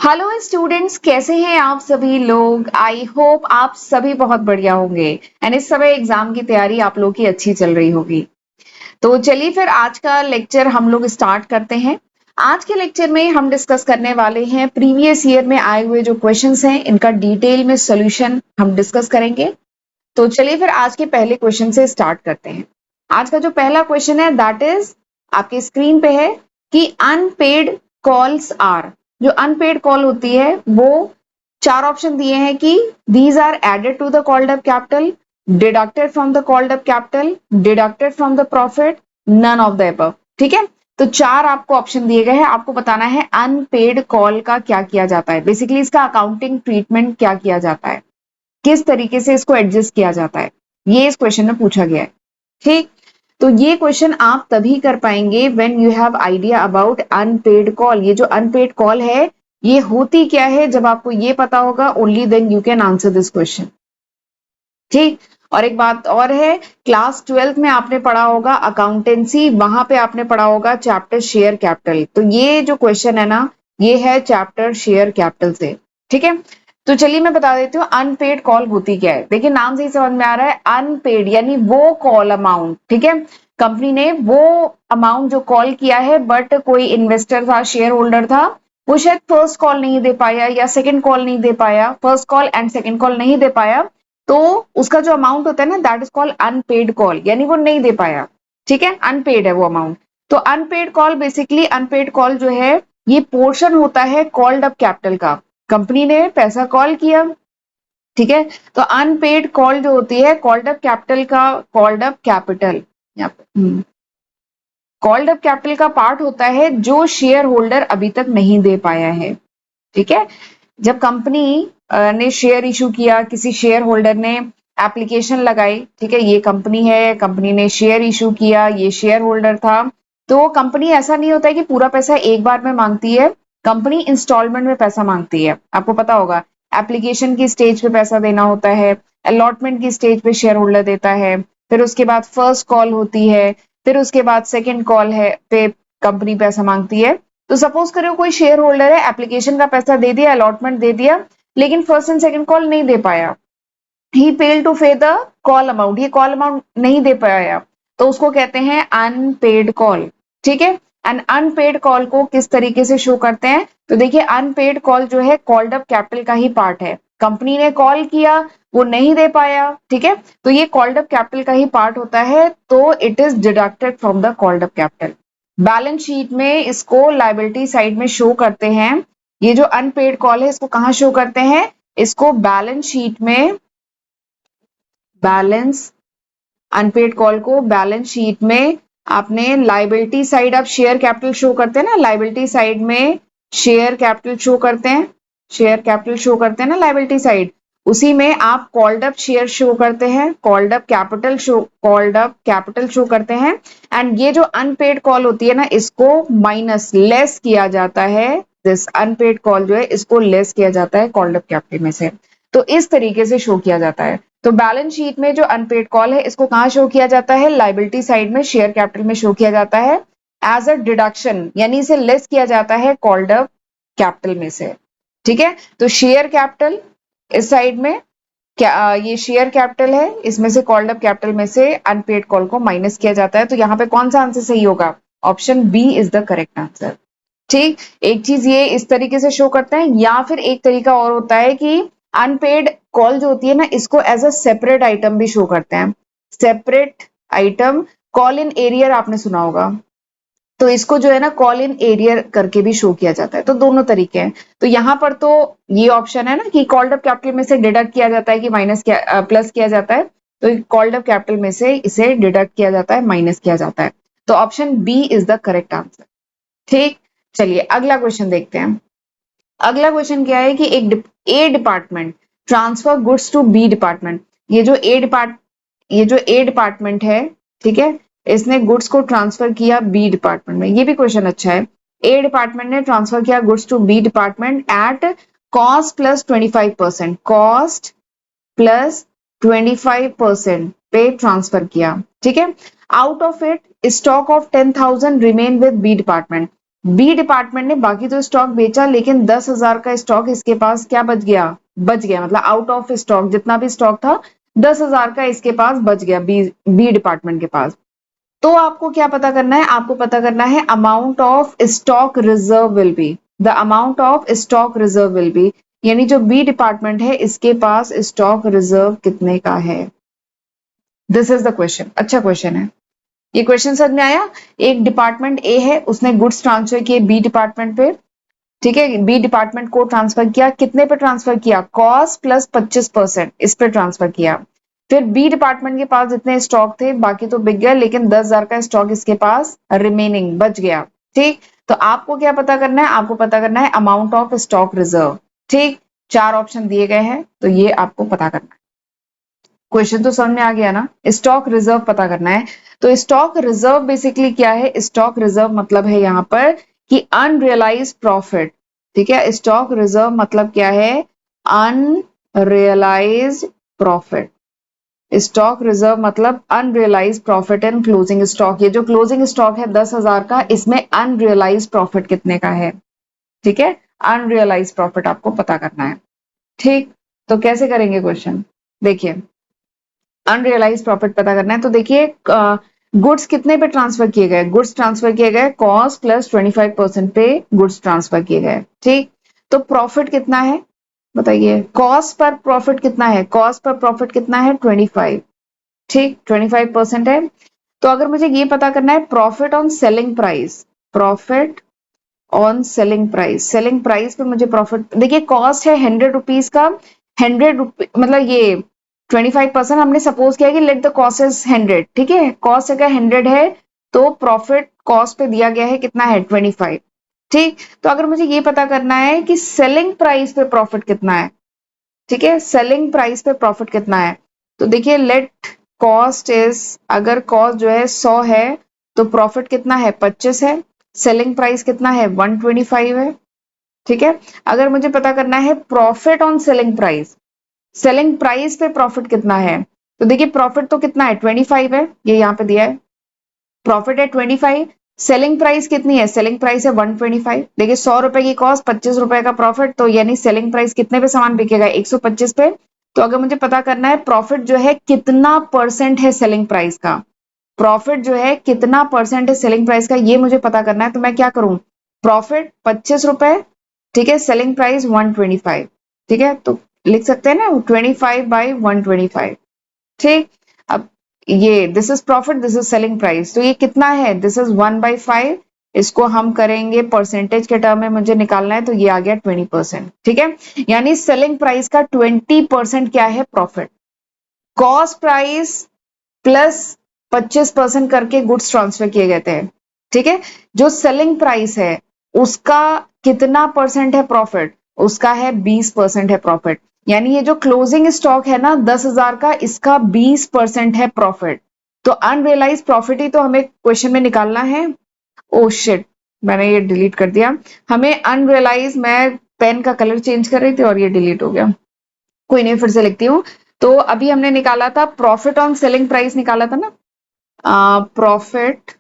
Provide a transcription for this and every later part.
Hello students, कैसे हैं आप सभी लोग। आई होप आप सभी बहुत बढ़िया होंगे एंड इस समय एग्जाम की तैयारी आप लोग की अच्छी चल रही होगी। तो चलिए फिर आज का लेक्चर हम लोग स्टार्ट करते हैं। आज के लेक्चर में हम डिस्कस करने वाले हैं प्रीवियस ईयर में आए हुए जो क्वेश्चंस हैं, इनका डिटेल में सॉल्यूशन हम डिस्कस करेंगे। तो चलिए फिर आज के पहले क्वेश्चन से स्टार्ट करते हैं। आज का जो पहला क्वेश्चन है दैट इज आपके स्क्रीन पे है कि अनपेड कॉल्स आर, जो अनपेड कॉल होती है वो चार ऑप्शन दिए हैं कि these are added to the called up capital, deducted from the called up capital, deducted from the profit, none of the above. ठीक है, तो चार आपको ऑप्शन दिए गए हैं, आपको बताना है अनपेड कॉल का क्या किया जाता है, बेसिकली इसका अकाउंटिंग ट्रीटमेंट क्या किया जाता है, किस तरीके से इसको एडजस्ट किया जाता है, ये इस क्वेश्चन में पूछा गया है। ठीक, तो ये क्वेश्चन आप तभी कर पाएंगे when you have idea about unpaid call. ये जो अनपेड कॉल है ये होती क्या है, जब आपको ये पता होगा only then you can answer this question. ठीक, और एक बात और है, क्लास 12th में आपने पढ़ा होगा अकाउंटेंसी, वहां पे आपने पढ़ा होगा चैप्टर शेयर कैपिटल। तो ये जो क्वेश्चन है ना, ये है चैप्टर शेयर कैपिटल से। ठीक है, तो चलिए मैं बता देती हूँ अनपेड कॉल होती क्या है। देखिए नाम से ही समझ में आ रहा है, अनपेड यानी वो कॉल अमाउंट। ठीक है, कंपनी ने वो अमाउंट जो कॉल किया है, बट कोई इन्वेस्टर था, शेयर होल्डर था, वो शायद फर्स्ट कॉल नहीं दे पाया या सेकंड कॉल नहीं दे पाया, first call and second call नहीं दे पाया, तो उसका जो अमाउंट होता है ना that is called unpaid call, यानी वो नहीं दे पाया। ठीक है, अनपेड है वो अमाउंट। तो unpaid call, basically unpaid call जो है ये पोर्शन होता है कॉल्ड अप कैपिटल का। कंपनी ने पैसा कॉल किया, ठीक है, तो अनपेड कॉल जो होती है कॉल्ड अप कैपिटल का, कॉल्ड अप कैपिटल यहाँ पे कॉल्ड अप कैपिटल का पार्ट होता है जो शेयर होल्डर अभी तक नहीं दे पाया है। ठीक है, जब कंपनी ने शेयर इशू किया, किसी शेयर होल्डर ने एप्लीकेशन लगाई, ठीक है, ये कंपनी है, कंपनी ने शेयर इशू किया, ये शेयर होल्डर था, तो कंपनी ऐसा नहीं होता है कि पूरा पैसा एक बार में मांगती है, कंपनी इंस्टॉलमेंट में पैसा मांगती है। आपको पता होगा एप्लीकेशन की स्टेज पे पैसा देना होता है, अलॉटमेंट की स्टेज पे शेयर होल्डर देता है, फिर उसके बाद फर्स्ट कॉल होती है, फिर उसके बाद सेकेंड कॉल है पे कंपनी पैसा मांगती है। तो सपोज करो कोई शेयर होल्डर है, एप्लीकेशन का पैसा दे दिया, अलॉटमेंट दे दिया, लेकिन फर्स्ट एंड सेकंड कॉल नहीं दे पाया, ही फेल टू पे द कॉल अमाउंट, ये कॉल अमाउंट नहीं दे पाया, तो उसको कहते हैं अनपेड कॉल। ठीक है, एंड अनपेड कॉल को किस तरीके से शो करते हैं, तो देखिए अनपेड कॉल जो है कॉल्ड अप कैपिटल का ही पार्ट है, कंपनी ने कॉल किया, वो नहीं दे पाया, ठीक है, तो ये कॉल्ड अप कैपिटल का ही पार्ट होता है, तो it is deducted from the called up capital. Balance sheet में इसको लाइबिलिटी साइड में शो करते हैं। ये जो अनपेड कॉल है इसको कहाँ शो करते हैं, इसको बैलेंस शीट में, बैलेंस अनपेड कॉल को बैलेंस शीट में आपने लाइबिलिटी साइड, आप शेयर कैपिटल शो करते हैं ना, लाइबिलिटी साइड में शेयर कैपिटल शो करते हैं, शेयर कैपिटल शो करते हैं ना लाइबिलिटी साइड, उसी में आप कॉल्ड अप शेयर शो करते हैं, called up capital show, called up capital show करते हैं। एंड ये जो अनपेड कॉल होती है ना, इसको माइनस लेस किया जाता है, दिस अनपेड कॉल जो है इसको लेस किया जाता है कॉल्ड अप कैपिटल में से। तो इस तरीके से शो किया जाता है। तो बैलेंस शीट में जो अनपेड कॉल है इसको कहाँ शो किया जाता है, लाइबिलिटी साइड में शेयर कैपिटल में शो किया जाता है एज अ डिडक्शन, यानी इसे लेस किया जाता है कॉल्ड अप कैपिटल में से। ठीक है, तो शेयर कैपिटल इस साइड में, क्या ये शेयर कैपिटल है, इसमें से कॉल्ड अप कैपिटल में से अनपेड कॉल को माइनस किया जाता है। तो यहाँ पे कौन सा आंसर सही होगा, option B is the correct answer. ठीक, एक चीज ये इस तरीके से शो करते हैं, या फिर एक तरीका और होता है कि अनपेड कॉल जो होती है ना इसको एज अ सेपरेट आइटम भी शो करते हैं, separate item, call in arrear आपने सुना होगा, तो इसको जो है ना कॉल इन एरियर करके भी शो किया जाता है। तो दोनों तरीके हैं। तो यहाँ पर तो ये ऑप्शन है ना कि कॉल्ड अप कैपिटल में से डिडक्ट किया जाता है कि माइनस किया, प्लस किया जाता है, तो कॉल्ड अप कैपिटल में से इसे डिडक्ट किया जाता है, माइनस किया जाता है। तो option B is the correct answer. ठीक, चलिए अगला क्वेश्चन देखते हैं। अगला क्वेश्चन क्या है कि एक A department transfer goods to B department. ये जो ए डिपार्टमेंट है, ठीक है, इसने गुड्स को ट्रांसफर किया बी डिपार्टमेंट में। ये भी क्वेश्चन अच्छा है। ए डिपार्टमेंट ने ट्रांसफर किया goods to B department at cost plus 25%, cost plus 25% पे ट्रांसफर किया। ठीक है, out of it stock of 10,000 remain with B department. B department ने बाकी तो स्टॉक बेचा, लेकिन 10,000 का स्टॉक इसके पास क्या बच गया मतलब आउट ऑफ स्टॉक, जितना भी स्टॉक था 10,000 का इसके पास बच गया बी डिपार्टमेंट के पास। तो आपको क्या पता करना है, आपको पता करना है amount of stock reserve will be, the amount of stock reserve will be, यानी जो बी डिपार्टमेंट है इसके पास स्टॉक रिजर्व कितने का है। This is the question. अच्छा क्वेश्चन है ये। क्वेश्चन समझ में आया। एक डिपार्टमेंट ए है, उसने गुड्स ट्रांसफर किए बी डिपार्टमेंट पे, ठीक है, बी डिपार्टमेंट को ट्रांसफर किया, कितने पे ट्रांसफर किया, कॉस्ट प्लस 25% इस पे ट्रांसफर किया। फिर बी डिपार्टमेंट के पास जितने स्टॉक थे बाकी तो बिक गया, लेकिन 10,000 का स्टॉक इसके पास रिमेनिंग बच गया। ठीक, तो आपको क्या पता करना है, आपको पता करना है अमाउंट ऑफ स्टॉक रिजर्व। ठीक, 4 ऑप्शन दिए गए हैं, तो ये आपको पता करना है। क्वेश्चन तो समझ में आ गया ना। स्टॉक रिजर्व पता करना है। तो स्टॉक रिजर्व बेसिकली क्या है, स्टॉक रिजर्व मतलब है यहां पर कि अनरियलाइज प्रॉफिट। ठीक है, स्टॉक रिजर्व मतलब क्या है, अनरियलाइज प्रॉफिट। स्टॉक रिजर्व मतलब unrealise profit in closing stock. ये जो क्लोजिंग स्टॉक है 10,000 का, इसमें अनरियलाइज प्रॉफिट कितने का है। ठीक है, अनरियलाइज प्रॉफिट आपको पता करना है। ठीक, तो कैसे करेंगे क्वेश्चन, देखिए अनरियलाइज प्रॉफिट पता करना है। तो देखिए गुड्स कितने पे ट्रांसफर किए गए, गुड्स ट्रांसफर किए गए कॉस्ट प्लस 25% पे गुड्स ट्रांसफर किए गए। ठीक, तो प्रॉफिट कितना है बताइए, कॉस्ट पर प्रॉफिट कितना है, कॉस्ट पर प्रॉफिट कितना है 25। ठीक, 25% है। तो अगर मुझे ये पता करना है profit on selling price, profit on selling price, selling price पे मुझे प्रॉफिट, देखिए कॉस्ट है 100 रुपीज का, 100 रुपीज मतलब ये 25% हमने सपोज किया कि लेट द कॉस्ट इज 100। ठीक है, कॉस्ट अगर 100 है तो प्रॉफिट कॉस्ट पे दिया गया है कितना है 25। ठीक, तो अगर मुझे ये पता करना है कि सेलिंग प्राइस पे प्रॉफिट कितना है, ठीक है, सेलिंग प्राइस पे प्रॉफिट कितना है, तो देखिए लेट कॉस्ट इज, अगर कॉस्ट जो है 100 है तो प्रॉफिट कितना है 25 है, सेलिंग प्राइस कितना है 125 है। ठीक है, अगर मुझे पता करना है profit on selling price, selling price पे प्रॉफिट कितना है, तो देखिए प्रॉफिट तो कितना है 25 है, ये यहाँ पे दिया है, प्रॉफिट है 25, सेलिंग प्राइस कितनी है, सेलिंग प्राइस है 125। देखिए 100 रुपए की कॉस्ट 25 रुपए का प्रॉफिट, तो यानी सेलिंग प्राइस कितने पे सामान बिकेगा 125 पे। तो अगर मुझे पता करना है प्रॉफिट जो है कितना परसेंट है सेलिंग प्राइस का, प्रॉफिट जो है कितना परसेंट है सेलिंग प्राइस का, ये मुझे पता करना है। तो मैं क्या करूं, प्रॉफिट 25 रुपए, ठीक है, सेलिंग प्राइस 125। ठीक है, तो लिख सकते हैं ना 25/125। ठीक, अब ये this is profit, this is selling price, तो ये कितना है, दिस इज 1/5। इसको हम करेंगे परसेंटेज के टर्म में मुझे निकालना है, तो ये आ गया 20%। ठीक है, यानी सेलिंग प्राइस का 20% क्या है प्रॉफिट, कॉस्ट प्राइस प्लस 25% करके गुड्स ट्रांसफर किए गए थे। ठीक है, जो सेलिंग प्राइस है उसका कितना परसेंट है प्रॉफिट, उसका है 20% है प्रॉफिट। यानी ये जो क्लोजिंग स्टॉक है ना 10,000 का, इसका 20% है प्रॉफिट। तो अनरियलाइज प्रॉफिट ही तो हमें क्वेश्चन में निकालना है। ओ शिट, मैंने ये डिलीट कर दिया। हमें अनरियलाइज, मैं पेन का कलर चेंज कर रही थी और ये डिलीट हो गया, कोई नहीं फिर से लिखती हूँ। तो अभी हमने निकाला था प्रॉफिट ऑन सेलिंग प्राइस निकाला था ना, प्रॉफिट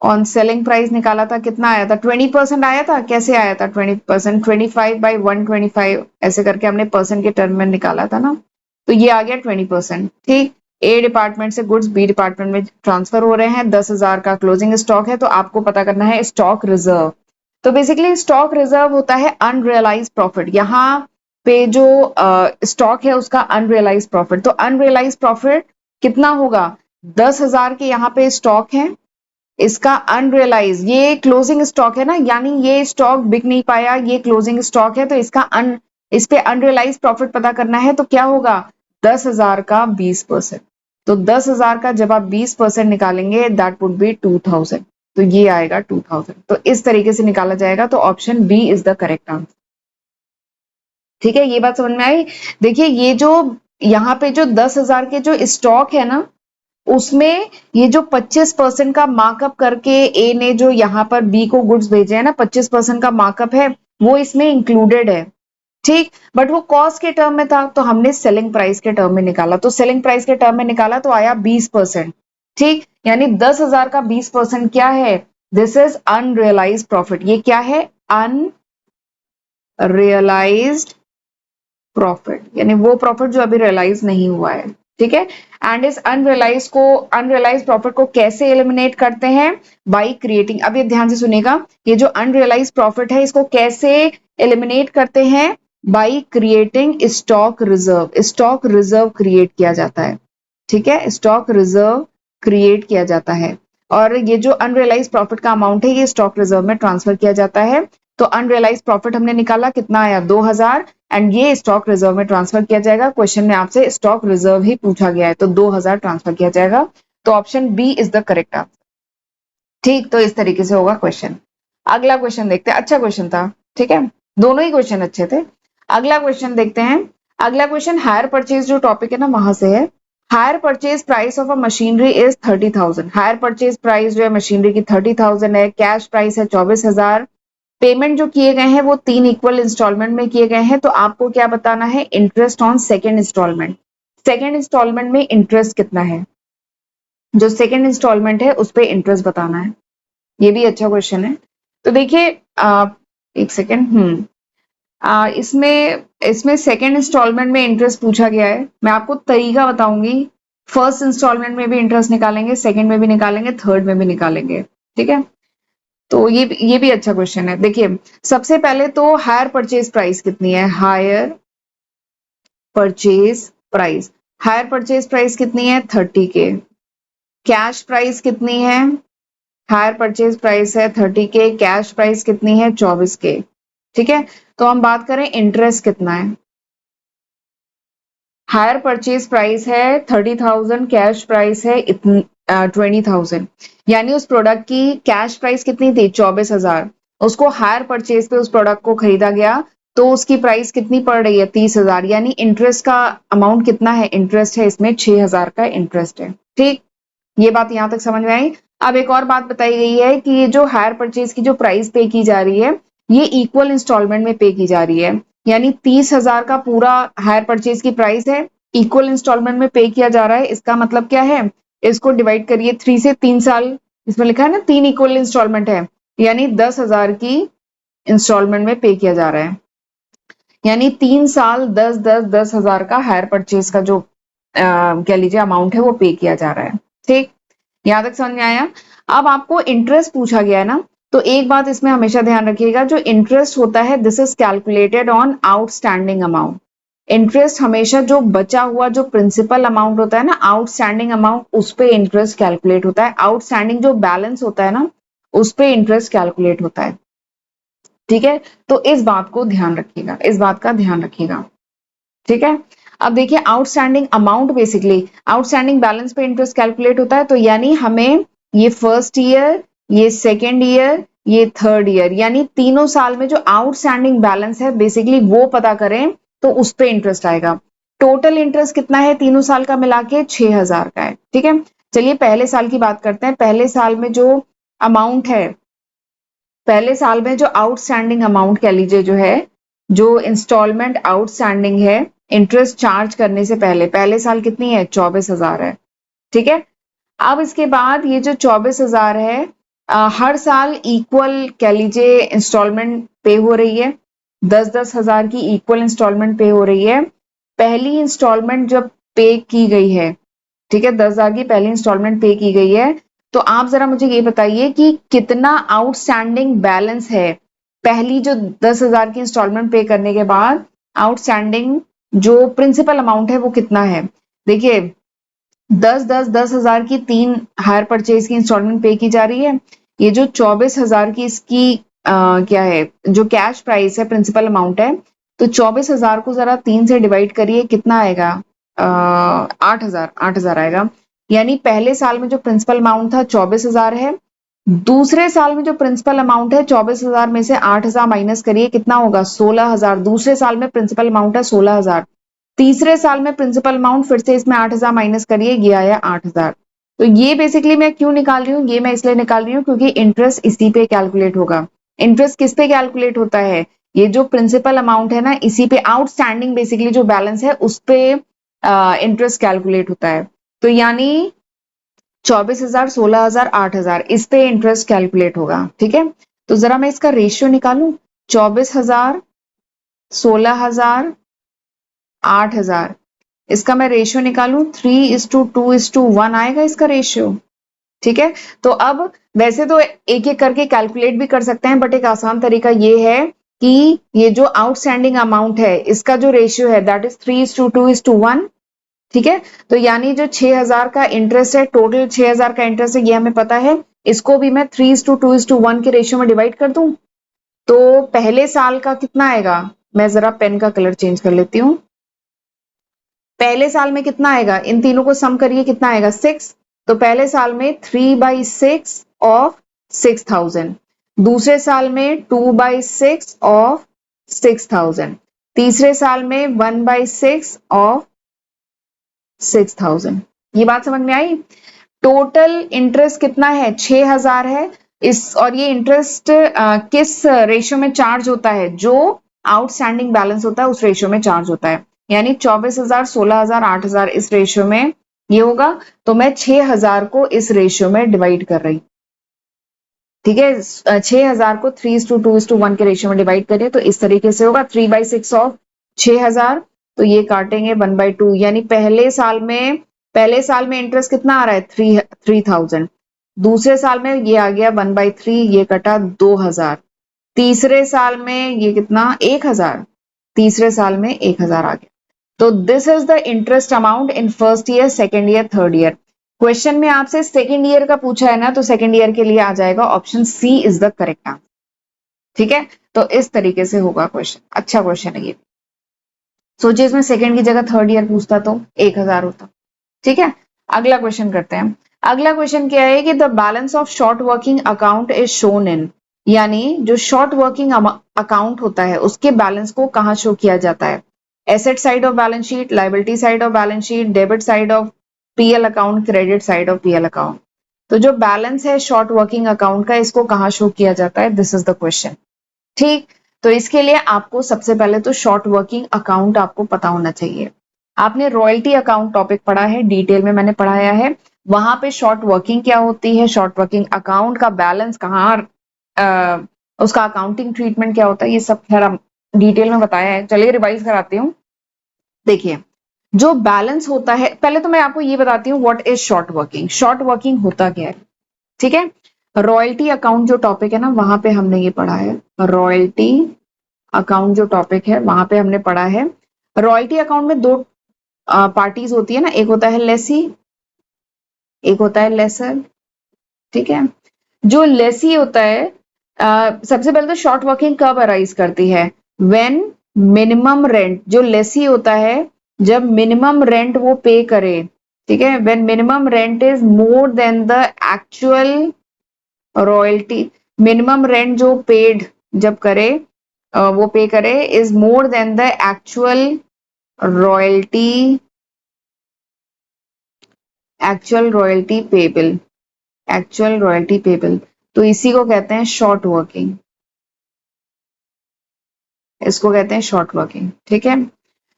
ऑन सेलिंग प्राइस निकाला था, कितना आया था 20% आया था। कैसे आया था 20%, 25/125 ऐसे करके हमने परसेंट के टर्म में निकाला था ना, तो ये आ गया 20%। ठीक, ए डिपार्टमेंट से गुड्स बी डिपार्टमेंट में ट्रांसफर हो रहे हैं, 10,000 का क्लोजिंग स्टॉक है, तो आपको पता करना है स्टॉक रिजर्व। तो बेसिकली स्टॉक रिजर्व होता है अनरियलाइज प्रॉफिट, यहाँ पे जो स्टॉक है उसका अनरियलाइज प्रॉफिट। तो अनरियलाइज प्रॉफिट कितना होगा, 10,000 के यहाँ पे स्टॉक है, इसका अनरियलाइज, ये क्लोजिंग स्टॉक है ना, यानी ये स्टॉक बिक नहीं पाया, ये क्लोजिंग स्टॉक है, तो इस पे अनरियलाइज प्रॉफिट पता करना है, तो क्या होगा 10,000 का 20%। तो 10,000 का जब आप 20% निकालेंगे दैट वुड बी 2,000, तो ये आएगा 2,000। तो इस तरीके से निकाला जाएगा, तो option B is the correct answer. ठीक है, ये बात समझ में आई। देखिए ये जो यहाँ पे जो 10,000 के जो स्टॉक है ना, उसमें ये जो 25% का मार्कअप करके ए ने जो यहाँ पर बी को गुड्स भेजे हैं ना, 25% का मार्कअप है, वो इसमें इंक्लूडेड है। ठीक, बट वो कॉस्ट के टर्म में था, तो हमने सेलिंग प्राइस के टर्म में निकाला, तो सेलिंग प्राइस के टर्म में निकाला तो आया 20%। ठीक, यानी 10,000 का 20% क्या है दिस इज अनरियलाइज्ड प्रॉफिट। ये क्या है? अनरियलाइज्ड प्रॉफिट, यानी वो प्रॉफिट जो अभी रियलाइज नहीं हुआ है। ठीक है। एंड इस अनरियलाइज प्रॉफिट को कैसे एलिमिनेट करते हैं? बाई क्रिएटिंग, अब ये ध्यान से सुनेगा, ये जो अनरियलाइज प्रॉफिट है इसको कैसे एलिमिनेट करते हैं? By creating stock reserve. Stock reserve create किया जाता है। ठीक है, स्टॉक रिजर्व क्रिएट किया जाता है और ये जो अनरियलाइज प्रॉफिट का अमाउंट है ये स्टॉक रिजर्व में ट्रांसफर किया जाता है। तो अनरियलाइज प्रॉफिट हमने निकाला, कितना आया? 2000, एंड ये स्टॉक रिजर्व में ट्रांसफर किया जाएगा। क्वेश्चन में आपसे स्टॉक रिजर्व ही पूछा गया है तो 2000 ट्रांसफर किया जाएगा। तो option B is the correct answer. ठीक, तो इस तरीके से होगा क्वेश्चन। अगला क्वेश्चन देखते हैं, अच्छा क्वेश्चन था। ठीक है, दोनों ही क्वेश्चन अच्छे थे। अगला क्वेश्चन देखते हैं। अगला क्वेश्चन हायर परचेज जो टॉपिक है ना वहां से है। Hire purchase price of a machinery is 30,000। Hire purchase price जो है मशीनरी की 30,000 है। कैश प्राइस है 24,000। पेमेंट जो किए गए हैं वो 3 इक्वल इंस्टॉलमेंट में किए गए हैं। तो आपको क्या बताना है? Interest on second instalment. Second instalment में इंटरेस्ट कितना है? जो सेकेंड इंस्टॉलमेंट है उस पर इंटरेस्ट बताना है। ये भी अच्छा क्वेश्चन है। तो देखिए, एक सेकेंड, इसमें इसमें सेकेंड इंस्टॉलमेंट में इंटरेस्ट पूछा गया है। मैं आपको तरीका बताऊंगी। फर्स्ट इंस्टॉलमेंट में भी इंटरेस्ट निकालेंगे, सेकेंड में भी निकालेंगे, थर्ड में भी निकालेंगे। ठीक है, तो ये भी अच्छा क्वेश्चन है। देखिए, सबसे पहले तो हायर परचेज प्राइस कितनी है? Hire purchase price, hire purchase price कितनी है? 30K। कैश प्राइस कितनी है? हायर परचेज प्राइस है 30K, कैश प्राइस कितनी है? 24K। ठीक है, तो हम बात करें इंटरेस्ट कितना है। हायर परचेज प्राइस है 30,000, कैश प्राइस है 20,000, यानी उस प्रोडक्ट की कैश प्राइस कितनी थी? 24,000। उसको हायर परचेज पे उस प्रोडक्ट को खरीदा गया तो उसकी प्राइस कितनी पड़ रही है? 30,000। यानी इंटरेस्ट का अमाउंट कितना है? इंटरेस्ट है इसमें 6,000 का इंटरेस्ट है। ठीक, ये बात यहां तक समझ में आई। अब एक और बात बताई गई है कि ये जो हायर परचेज की जो प्राइस पे की जा रही है ये इक्वल इंस्टॉलमेंट में पे की जा रही है। यानी 30,000 का पूरा हायर परचेज की प्राइस है, इक्वल इंस्टॉलमेंट में पे किया जा रहा है। इसका मतलब क्या है? इसको डिवाइड करिए 3 से 3 साल, इसमें लिखा है ना 3 इक्वल इंस्टॉलमेंट है, यानी 10,000 की इंस्टॉलमेंट में पे किया जा रहा है। यानी 3 साल 10,000 का हायर परचेज का जो कह लीजिए अमाउंट है वो पे किया जा रहा है। ठीक, यहां तक समझ में आया। अब आपको इंटरेस्ट पूछा गया है ना, तो एक बात इसमें हमेशा ध्यान रखिएगा, जो इंटरेस्ट होता है this is calculated on outstanding amount. Interest हमेशा जो बचा हुआ जो प्रिंसिपल अमाउंट होता है ना, आउटस्टैंडिंग अमाउंट, उस पे इंटरेस्ट कैलकुलेट होता है। आउटस्टैंडिंग जो बैलेंस होता है ना उस पे इंटरेस्ट कैलकुलेट होता है। ठीक है, तो इस बात को ध्यान रखिएगा, इस बात का ध्यान रखिएगा। ठीक है, अब देखिए outstanding amount, basically outstanding balance पे इंटरेस्ट कैलकुलेट होता है। तो यानी हमें ये फर्स्ट ईयर, ये सेकेंड ईयर, ये थर्ड ईयर, यानी तीनों साल में जो आउटस्टैंडिंग बैलेंस है बेसिकली वो पता करें तो उस पे इंटरेस्ट आएगा। टोटल इंटरेस्ट कितना है तीनों साल का मिला के? 6,000 का है। ठीक है, चलिए पहले साल की बात करते हैं। पहले साल में जो अमाउंट है, पहले साल में जो आउटस्टैंडिंग अमाउंट कह लीजिए जो है, जो इंस्टॉलमेंट आउटस्टैंडिंग है इंटरेस्ट चार्ज करने से पहले, पहले साल कितनी है? 24,000 है। ठीक है, अब इसके बाद ये जो 24,000 है हर साल इक्वल कह लीजिए इंस्टॉलमेंट पे हो रही है। 10,000 की इक्वल इंस्टॉलमेंट पे हो रही है। पहली इंस्टॉलमेंट जब पे की गई है, ठीक है, 10,000 की पहली इंस्टॉलमेंट पे की गई है, तो आप जरा मुझे ये बताइए कि कितना आउटस्टैंडिंग बैलेंस है। पहली जो 10,000 की इंस्टॉलमेंट पे करने के बाद आउटस्टैंडिंग जो प्रिंसिपल अमाउंट है वो कितना है? देखिए 10,000 की 3 हायर परचेज की इंस्टॉलमेंट पे की जा रही है। ये जो 24,000 की इसकी क्या है, जो कैश प्राइस है, प्रिंसिपल अमाउंट है, तो 24,000 को जरा 3 से डिवाइड करिए, कितना आएगा? 8,000 आएगा। यानी पहले साल में जो प्रिंसिपल अमाउंट था 24,000 है। दूसरे साल में जो प्रिंसिपल अमाउंट है 24,000 में से 8,000 माइनस करिए, कितना होगा? 16,000। दूसरे साल में प्रिंसिपल अमाउंट है 16,000। तीसरे साल में प्रिंसिपल अमाउंट फिर से इसमें 8,000 माइनस करिए, ये आया 8,000। तो ये बेसिकली मैं क्यों निकाल रही हूँ? ये मैं इसलिए निकाल रही हूँ क्योंकि इंटरेस्ट इसी पे कैलकुलेट होगा। इंटरेस्ट किस पे कैलकुलेट होता है? ये जो प्रिंसिपल अमाउंट है ना इसी पे, आउटस्टैंडिंग बेसिकली जो बैलेंस है उस पे इंटरेस्ट कैलकुलेट होता है। तो यानी 24,000, 16,000, 8,000 इस पे इंटरेस्ट कैलकुलेट होगा। ठीक है, तो जरा मैं इसका रेशियो निकालूं। 24,000, 16,000, 8,000, इसका मैं रेशियो निकालूं 3:2:1 आएगा इसका रेशियो। ठीक है, तो अब वैसे तो एक एक करके कैलकुलेट भी कर सकते हैं, बट एक आसान तरीका ये है कि ये जो आउटस्टैंडिंग अमाउंट है इसका जो रेशियो है दैट इज 3:2:1। ठीक है, तो यानी जो 6,000 का इंटरेस्ट है, टोटल 6,000 का इंटरेस्ट है, ये हमें पता है। इसको भी मैं 3:2:1 के रेशियो में डिवाइड कर दूं तो पहले साल का कितना आएगा। मैं जरा पेन का कलर चेंज कर लेती हूँ। पहले साल में कितना आएगा, इन तीनों को सम करिए, कितना आएगा 6। तो पहले साल में 3/6 ऑफ 6,000, दूसरे साल में 2/6 ऑफ 6,000, तीसरे साल में 1/6 ऑफ 6,000। ये बात समझ में आई। टोटल इंटरेस्ट कितना है, 6,000 है। इस और ये इंटरेस्ट किस रेशियो में चार्ज होता है, जो आउटस्टैंडिंग बैलेंस होता है उस रेशियो में चार्ज होता है। यानी 24,000, 16,000, 8,000 इस रेशियो में ये होगा। तो मैं 6,000 को इस रेशियो में डिवाइड कर रही। ठीक है, 6,000 को 3:2:1 के रेशियो में डिवाइड करिए तो इस तरीके से होगा 3/6 ऑफ 6,000। तो ये काटेंगे 1/2, यानी पहले साल में इंटरेस्ट कितना आ रहा है 3,000। दूसरे साल में ये आ गया 1/3, ये कटा 2,000। तीसरे साल में ये कितना 1,000, तीसरे साल में 1,000 आ गया। तो this is the interest amount in first year, second year, third year. Question में आपसे सेकेंड ईयर का पूछा है ना, तो सेकेंड ईयर के लिए आ जाएगा option C is the correct answer. ठीक है, तो इस तरीके से होगा क्वेश्चन। अच्छा क्वेश्चन है ये। सोचिए इसमें सेकेंड की जगह थर्ड ईयर पूछता तो 1,000 होता। ठीक है, अगला क्वेश्चन करते हैं। अगला क्वेश्चन क्या है कि the balance of short working account is shown इन, यानी जो शॉर्ट वर्किंग अकाउंट होता है उसके बैलेंस को कहाँ शो किया जाता है। Asset side of balance sheet, liability side of balance sheet, debit side of PL account, credit side of PL account. तो जो बैलेंस है शॉर्ट वर्किंग अकाउंट का, इसको कहाँ शो किया जाता है, दिस इज द क्वेश्चन। ठीक, तो इसके लिए आपको सबसे पहले तो शॉर्ट वर्किंग अकाउंट आपको पता होना चाहिए। आपने रॉयल्टी अकाउंट टॉपिक पढ़ा है, डिटेल में मैंने पढ़ाया है। वहां पे शॉर्ट वर्किंग क्या होती है, शॉर्ट वर्किंग अकाउंट का बैलेंस कहाँ, उसका अकाउंटिंग ट्रीटमेंट क्या होता है, ये सब खैर डिटेल में बताया है। चलिए रिवाइज कराती हूँ। देखिए, जो बैलेंस होता है, पहले तो मैं आपको ये बताती हूँ what is short working. Short working होता क्या है। ठीक है, रॉयल्टी अकाउंट जो टॉपिक है ना, वहां पे हमने ये पढ़ा है। रॉयल्टी अकाउंट जो टॉपिक है वहां पे हमने पढ़ा है। रॉयल्टी अकाउंट में दो पार्टीज होती है ना, एक होता है लेसी, एक होता है लेसर। ठीक है, जो लेसी होता है, सबसे पहले तो शॉर्ट वर्किंग कब अराइज करती है, व्हेन मिनिमम रेंट, जो लेसी होता है जब मिनिमम रेंट वो पे करे। ठीक है, when minimum rent is more than the actual royalty, minimum rent जो पेड जब करे, वो पे करे is more than the actual royalty, actual royalty payable, actual royalty payable. तो इसी को कहते हैं शॉर्ट वर्किंग, इसको कहते हैं शॉर्ट वर्किंग। ठीक है,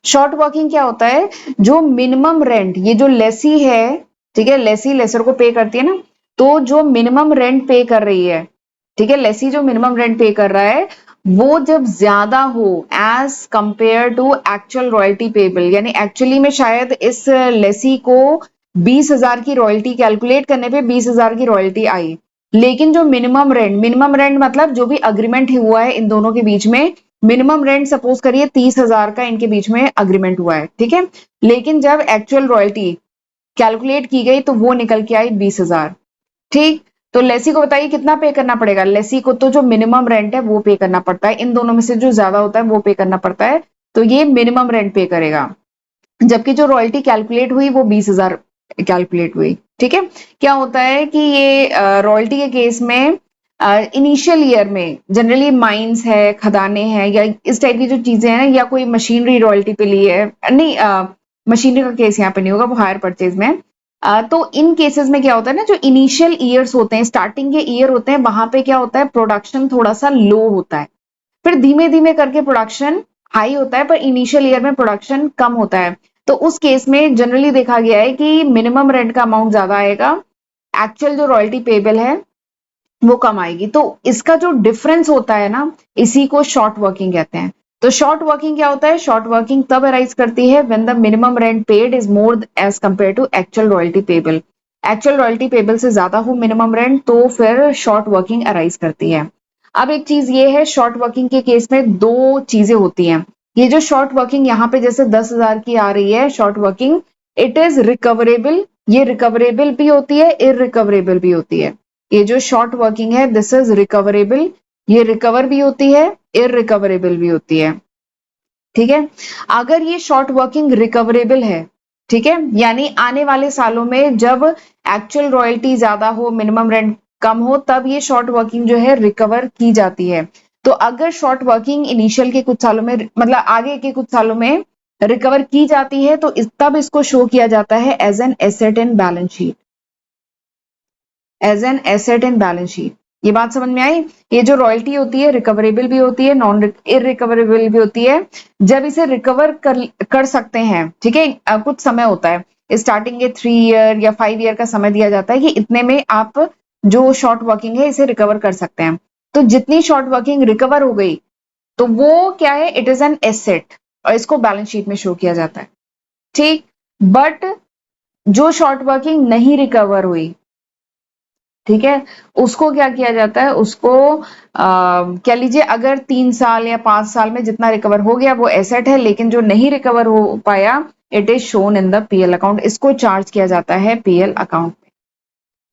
शॉर्ट वर्किंग क्या होता है, जो मिनिमम रेंट, ये जो लेसी है, ठीक है, लेसी लेसर को पे करती है ना, तो जो मिनिमम रेंट पे कर रही है, ठीक है, लेसी जो मिनिमम रेंट पे कर रहा है वो जब ज्यादा हो as compare to actual royalty payable, यानी एक्चुअली में शायद इस लेसी को 20,000 की रॉयल्टी कैलकुलेट करने पे 20,000 की रॉयल्टी आई, लेकिन जो मिनिमम रेंट मतलब जो भी अग्रीमेंट हुआ है इन दोनों के बीच में, मिनिमम रेंट सपोज करिए 30,000 का इनके बीच में अग्रीमेंट हुआ है। ठीक है, लेकिन जब एक्चुअल रॉयल्टी कैलकुलेट की गई तो वो निकल के आई 20,000। ठीक, तो लेसी को बताइए कितना पे करना पड़ेगा। लेसी को तो जो मिनिमम रेंट है वो पे करना पड़ता है, इन दोनों में से जो ज्यादा होता है वो पे करना पड़ता है, तो ये मिनिमम रेंट पे करेगा। जबकि जो रॉयल्टी कैलकुलेट हुई वो 20,000 कैलकुलेट हुई। ठीक है, क्या होता है कि ये रॉयल्टी के केस में इनिशियल ईयर में जनरली माइंस है, खदाने हैं, या इस टाइप की जो चीजें हैं, या कोई मशीनरी रॉयल्टी पे ली है, नहीं मशीनरी का केस यहाँ पे नहीं होगा, वो हायर परचेज में। तो इन केसेस में क्या होता है ना, जो इनिशियल ईयर्स होते हैं, स्टार्टिंग के ईयर होते हैं, वहां पे क्या होता है, प्रोडक्शन थोड़ा सा लो होता है, फिर धीमे धीमे करके प्रोडक्शन हाई होता है, पर इनिशियल ईयर में प्रोडक्शन कम होता है। तो उस केस में जनरली देखा गया है कि मिनिमम रेंट का अमाउंट ज्यादा आएगा एक्चुअल जो रॉयल्टी पेबल है वो कम आएगी। तो इसका जो डिफरेंस होता है ना, इसी को शॉर्ट वर्किंग कहते हैं। तो शॉर्ट वर्किंग क्या होता है? शॉर्ट वर्किंग तब अराइज करती है when the minimum rent paid is more as compare to actual royalty payable. Actual royalty payable से ज्यादा हो मिनिमम रेंट, तो फिर शॉर्ट वर्किंग अराइज करती है। अब एक चीज ये है, शॉर्ट वर्किंग के केस में दो चीजें होती हैं। ये जो शॉर्ट वर्किंग यहाँ पे जैसे 10,000 की आ रही है short working, it is recoverable. ये रिकवरेबल भी होती है, इरिकवरेबल भी होती है। ये जो शॉर्ट वर्किंग है दिस इज रिकवरेबल, ये रिकवर भी होती है, इरिकवरेबल भी होती है। ठीक है, अगर ये शॉर्ट वर्किंग रिकवरेबल है, ठीक है, यानी आने वाले सालों में जब एक्चुअल रॉयल्टी ज्यादा हो, मिनिमम रेंट कम हो, तब ये शॉर्ट वर्किंग जो है रिकवर की जाती है। तो अगर शॉर्ट वर्किंग इनिशियल के कुछ सालों में, मतलब आगे के कुछ सालों में रिकवर की जाती है, तो तब इसको शो किया जाता है as an asset in balance sheet, as an asset in balance sheet. ये बात समझ में आई? ये जो रॉयल्टी होती है रिकवरेबल भी होती है, नॉन इरिकवरेबल भी होती है। जब इसे रिकवर कर सकते हैं, ठीक है, कुछ समय होता है, स्टार्टिंग के 3 ईयर या 5 ईयर का समय दिया जाता है कि इतने में आप जो शॉर्ट वर्किंग है इसे रिकवर कर सकते हैं। तो जितनी शॉर्ट वर्किंग रिकवर हो गई तो वो क्या है? इट इज एन एसेट, और इसको बैलेंस शीट में शो किया जाता है। ठीक, बट जो शॉर्ट वर्किंग नहीं रिकवर हुई, ठीक है, उसको क्या किया जाता है? उसको क्या लीजिए, अगर 3 साल या 5 साल में जितना रिकवर हो गया वो एसेट है, लेकिन जो नहीं रिकवर हो पाया it is shown in the PL account, इसको चार्ज किया जाता है पीएल अकाउंट में।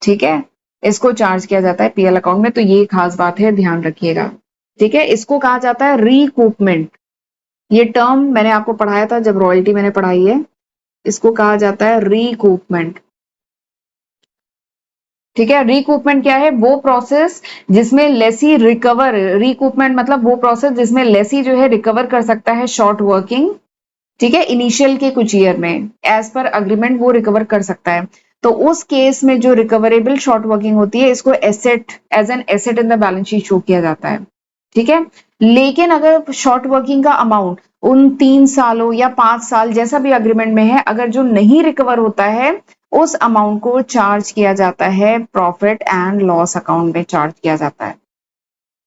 ठीक है, इसको चार्ज किया जाता है पीएल अकाउंट में, तो ये खास बात है, ध्यान रखिएगा। ठीक है, इसको कहा जाता है रिकूपमेंट। ये टर्म मैंने आपको पढ़ाया था जब रॉयल्टी मैंने पढ़ाई है, इसको कहा जाता है रिकूपमेंट। ठीक है, रिकूपमेंट क्या है? वो प्रोसेस जिसमें लेसी रिकवर, रिकूपमेंट मतलब वो प्रोसेस जिसमें लेसी जो है रिकवर कर सकता है शॉर्ट वर्किंग, ठीक है, इनिशियल के कुछ ईयर में एज पर अग्रीमेंट वो रिकवर कर सकता है। तो उस केस में जो रिकवरेबल शॉर्ट वर्किंग होती है इसको asset, as an asset in the balance sheet show किया जाता है। ठीक है, लेकिन अगर शॉर्ट वर्किंग का अमाउंट उन 3 सालों या 5 साल जैसा भी अग्रीमेंट में है, अगर जो नहीं रिकवर होता है उस अमाउंट को चार्ज किया जाता है प्रॉफिट एंड लॉस अकाउंट में चार्ज किया जाता है।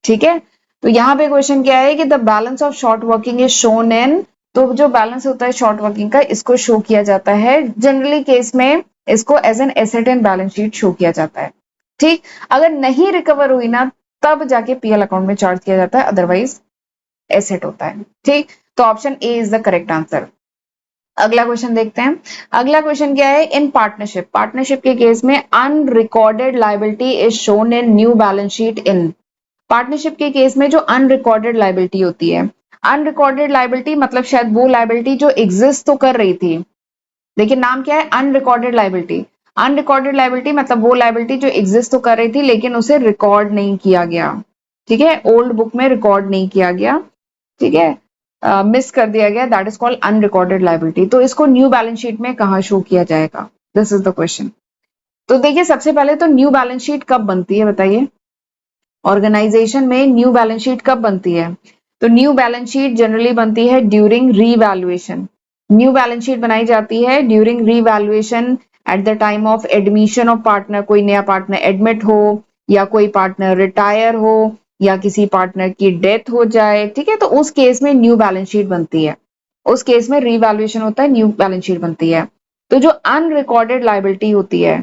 ठीक है, तो यहाँ पे क्वेश्चन क्या है कि the balance of short working is shown इन, तो जो बैलेंस होता है शॉर्ट वर्किंग का इसको शो किया जाता है, जनरली केस में इसको as an asset in balance sheet show किया जाता है। ठीक, अगर नहीं रिकवर हुई ना तब जाके पीएल अकाउंट में चार्ज किया जाता है, अदरवाइज एसेट होता है। ठीक, तो option A is the correct answer. अगला क्वेश्चन देखते हैं। अगला क्वेश्चन क्या है? इन पार्टनरशिप, पार्टनरशिप के केस में unrecorded liability is shown in new balance sheet in, partnership के केस में जो अनरिकॉर्डेड लायबिलिटी होती है, अनरिकॉर्डेड लायबिलिटी मतलब शायद वो लायबिलिटी जो एग्जिस्ट तो कर रही थी, लेकिन नाम क्या है? Unrecorded liability. अनरिकॉर्डेड लायबिलिटी मतलब वो लायबिलिटी जो एग्जिस्ट तो कर रही थी लेकिन उसे रिकॉर्ड नहीं किया गया। ठीक है, ओल्ड बुक में रिकॉर्ड नहीं किया गया, ठीक है, मिस कर दिया गया, that is called unrecorded liability. तो इसको न्यू बैलेंस शीट में कहाँ शो किया जाएगा? This is the question. तो देखिए, सबसे पहले तो न्यू बैलेंस शीट कब बनती है बताइए? ऑर्गेनाइजेशन में न्यू बैलेंस शीट कब बनती है? तो न्यू बैलेंस शीट जनरली बनती है during revaluation. New balance sheet बनाई जाती है during revaluation, at the time of admission of partner, कोई नया पार्टनर एडमिट हो या कोई पार्टनर रिटायर हो या किसी पार्टनर की डेथ हो जाए, ठीक है, तो उस केस में न्यू बैलेंस शीट बनती है, उस केस में रीवैल्यूएशन होता है, न्यू बैलेंस शीट बनती है। तो जो अनरिकॉर्डेड लायबिलिटी होती है,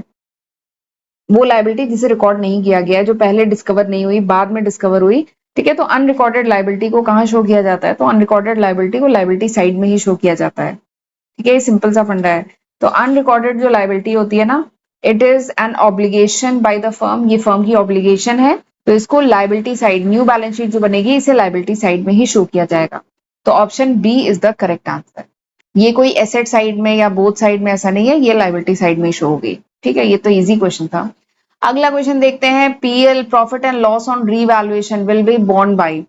वो लायबिलिटी जिसे रिकॉर्ड नहीं किया गया है, जो पहले डिस्कवर नहीं हुई बाद में डिस्कवर हुई, ठीक है, तो अनरिकॉर्डेड लायबिलिटी को कहाँ शो किया जाता है? तो अनरिकॉर्डेड लायबिलिटी को लायबिलिटी साइड में ही शो किया जाता है। ठीक है, ये सिंपल सा फंडा है। तो अनरिकॉर्डेड जो लायबिलिटी होती है ना, it is an obligation by the firm, ये फर्म की ऑब्लिगेशन है, तो इसको liability side, new balance sheet जो बनेगी इसे लायबिलिटी साइड में ही शो किया जाएगा। तो option B is the correct answer. ये कोई एसेट साइड में या बोथ साइड में ऐसा नहीं है, ये लायबिलिटी साइड में ही शो होगी। ठीक है, ये तो इजी क्वेश्चन था। अगला क्वेश्चन देखते हैं। PL, profit and loss on revaluation will be borne by,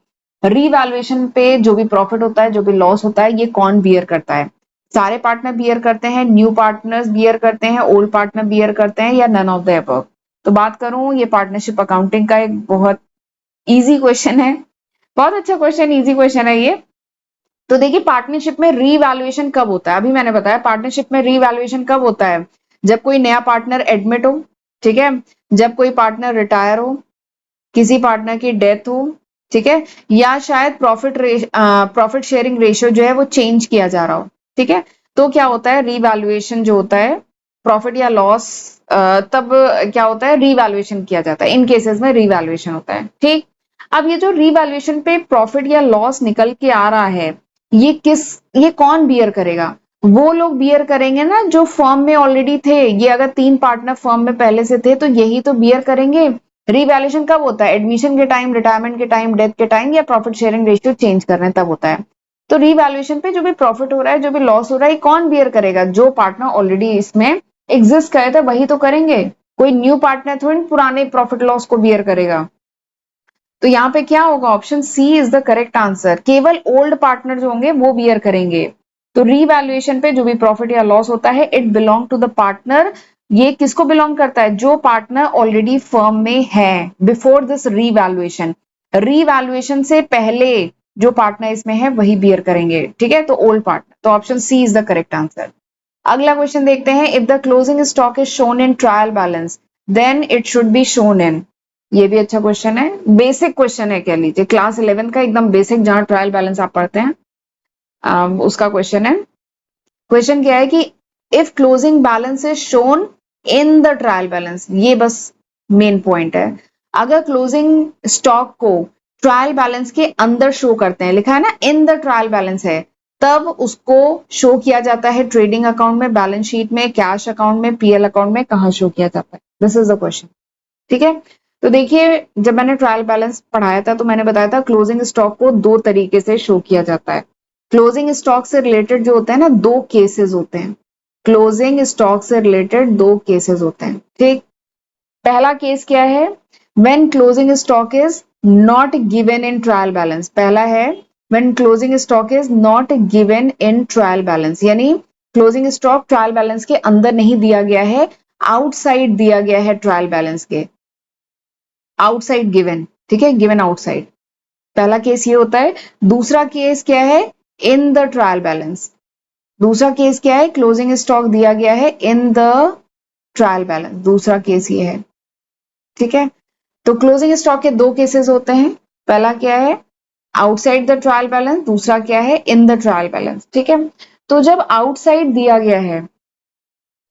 revaluation पे जो भी प्रॉफिट होता है जो भी लॉस होता है ये कौन बियर करता है? सारे पार्टनर बियर करते हैं, न्यू पार्टनर्स बियर करते हैं, ओल्ड पार्टनर बियर करते हैं, या नन ऑफ द अबव? तो बात करूं, ये पार्टनरशिप अकाउंटिंग का एक बहुत इजी क्वेश्चन है, बहुत अच्छा क्वेश्चन, इजी क्वेश्चन है ये। तो देखिए, पार्टनरशिप में रीवैल्यूएशन कब होता है? अभी मैंने बताया पार्टनरशिप में रीवैल्यूएशन कब होता है? जब कोई नया पार्टनर एडमिट हो, ठीक है, जब कोई पार्टनर रिटायर हो, किसी पार्टनर की डेथ हो, ठीक है, या शायद प्रॉफिट शेयरिंग रेशियो जो है वो चेंज किया जा रहा हो, ठीक है, तो क्या होता है, रीवैल्यूएशन जो होता है, प्रॉफिट या लॉस, तब क्या होता है, रीवैल्यूएशन किया जाता है, इन केसेस में रीवैल्यूएशन होता है। ठीक, अब ये जो रीवैल्यूएशन पे प्रॉफिट या लॉस निकल के आ रहा है, ये कौन बियर करेगा, वो लोग बियर करेंगे ना जो फर्म में ऑलरेडी थे। ये अगर 3 पार्टनर फर्म में पहले से थे तो यही तो बियर करेंगे। रीवैल्यूएशन कब होता है, एडमिशन के टाइम, रिटायरमेंट के टाइम, डेथ के टाइम, या प्रॉफिट शेयरिंग रेशियो चेंज कर रहे हैं तब होता है। तो रीवैल्यूएशन पे जो भी प्रॉफिट हो रहा है, जो भी लॉस हो रहा है, कौन बियर करेगा, जो पार्टनर ऑलरेडी इसमें एग्जिस्ट करे थे वही तो करेंगे, कोई न्यू पार्टनर थोड़ी पुराने प्रॉफिट लॉस को बियर करेगा। तो यहाँ पे क्या होगा, option C is the correct answer, केवल ओल्ड पार्टनर जो होंगे वो बियर करेंगे। तो रीवैल्यूएशन पे जो भी प्रॉफिट या लॉस होता है, it belong to the partner, ये किसको बिलोंग करता है, जो पार्टनर ऑलरेडी फर्म में है बिफोर दिस रीवैल्यूएशन। रीवैल्यूएशन से पहले जो पार्टनर इसमें है वही बियर करेंगे, ठीक है, तो ओल्ड पार्टनर। तो option C is the correct answer. अगला क्वेश्चन देखते हैं, if the closing stock is shown in trial balance then it should be shown in. ये भी अच्छा क्वेश्चन है, बेसिक क्वेश्चन है, कह लीजिए क्लास 11 का एकदम बेसिक, जहां ट्रायल बैलेंस आप पढ़ते हैं उसका क्वेश्चन है। क्वेश्चन क्या है कि if closing balance is shown in the trial balance, ये बस मेन पॉइंट है। अगर क्लोजिंग स्टॉक को ट्रायल बैलेंस के अंदर शो करते हैं, लिखा है ना इन द ट्रायल बैलेंस है, तब उसको शो किया जाता है ट्रेडिंग अकाउंट में, बैलेंस शीट में, कैश अकाउंट में, पीएल अकाउंट में, कहां शो किया जाता है, दिस इज द क्वेश्चन। ठीक है, तो देखिए जब मैंने ट्रायल बैलेंस पढ़ाया था तो मैंने बताया था क्लोजिंग स्टॉक को 2 तरीके से शो किया जाता है। क्लोजिंग स्टॉक से रिलेटेड जो होते हैं ना, 2 केसेस होते हैं। क्लोजिंग स्टॉक से रिलेटेड 2 केसेस होते हैं। ठीक, पहला केस क्या है, when closing stock is not given in trial balance. पहला है when closing stock is not given in trial balance, यानी क्लोजिंग स्टॉक ट्रायल बैलेंस के अंदर नहीं दिया गया है, आउटसाइड दिया गया है ट्रायल बैलेंस के, आउटसाइड गिवन, ठीक है, गिवन आउटसाइड, पहला केस ये होता है। दूसरा केस क्या है, इन द ट्रायल बैलेंस। दूसरा केस क्या है, क्लोजिंग स्टॉक दिया गया है इन द ट्रायल बैलेंस, दूसरा केस ये है। ठीक है, तो क्लोजिंग स्टॉक के 2 केसेस होते हैं, पहला क्या है आउटसाइड द ट्रायल बैलेंस, दूसरा क्या है इन द ट्रायल बैलेंस। ठीक है, तो जब आउटसाइड दिया गया है,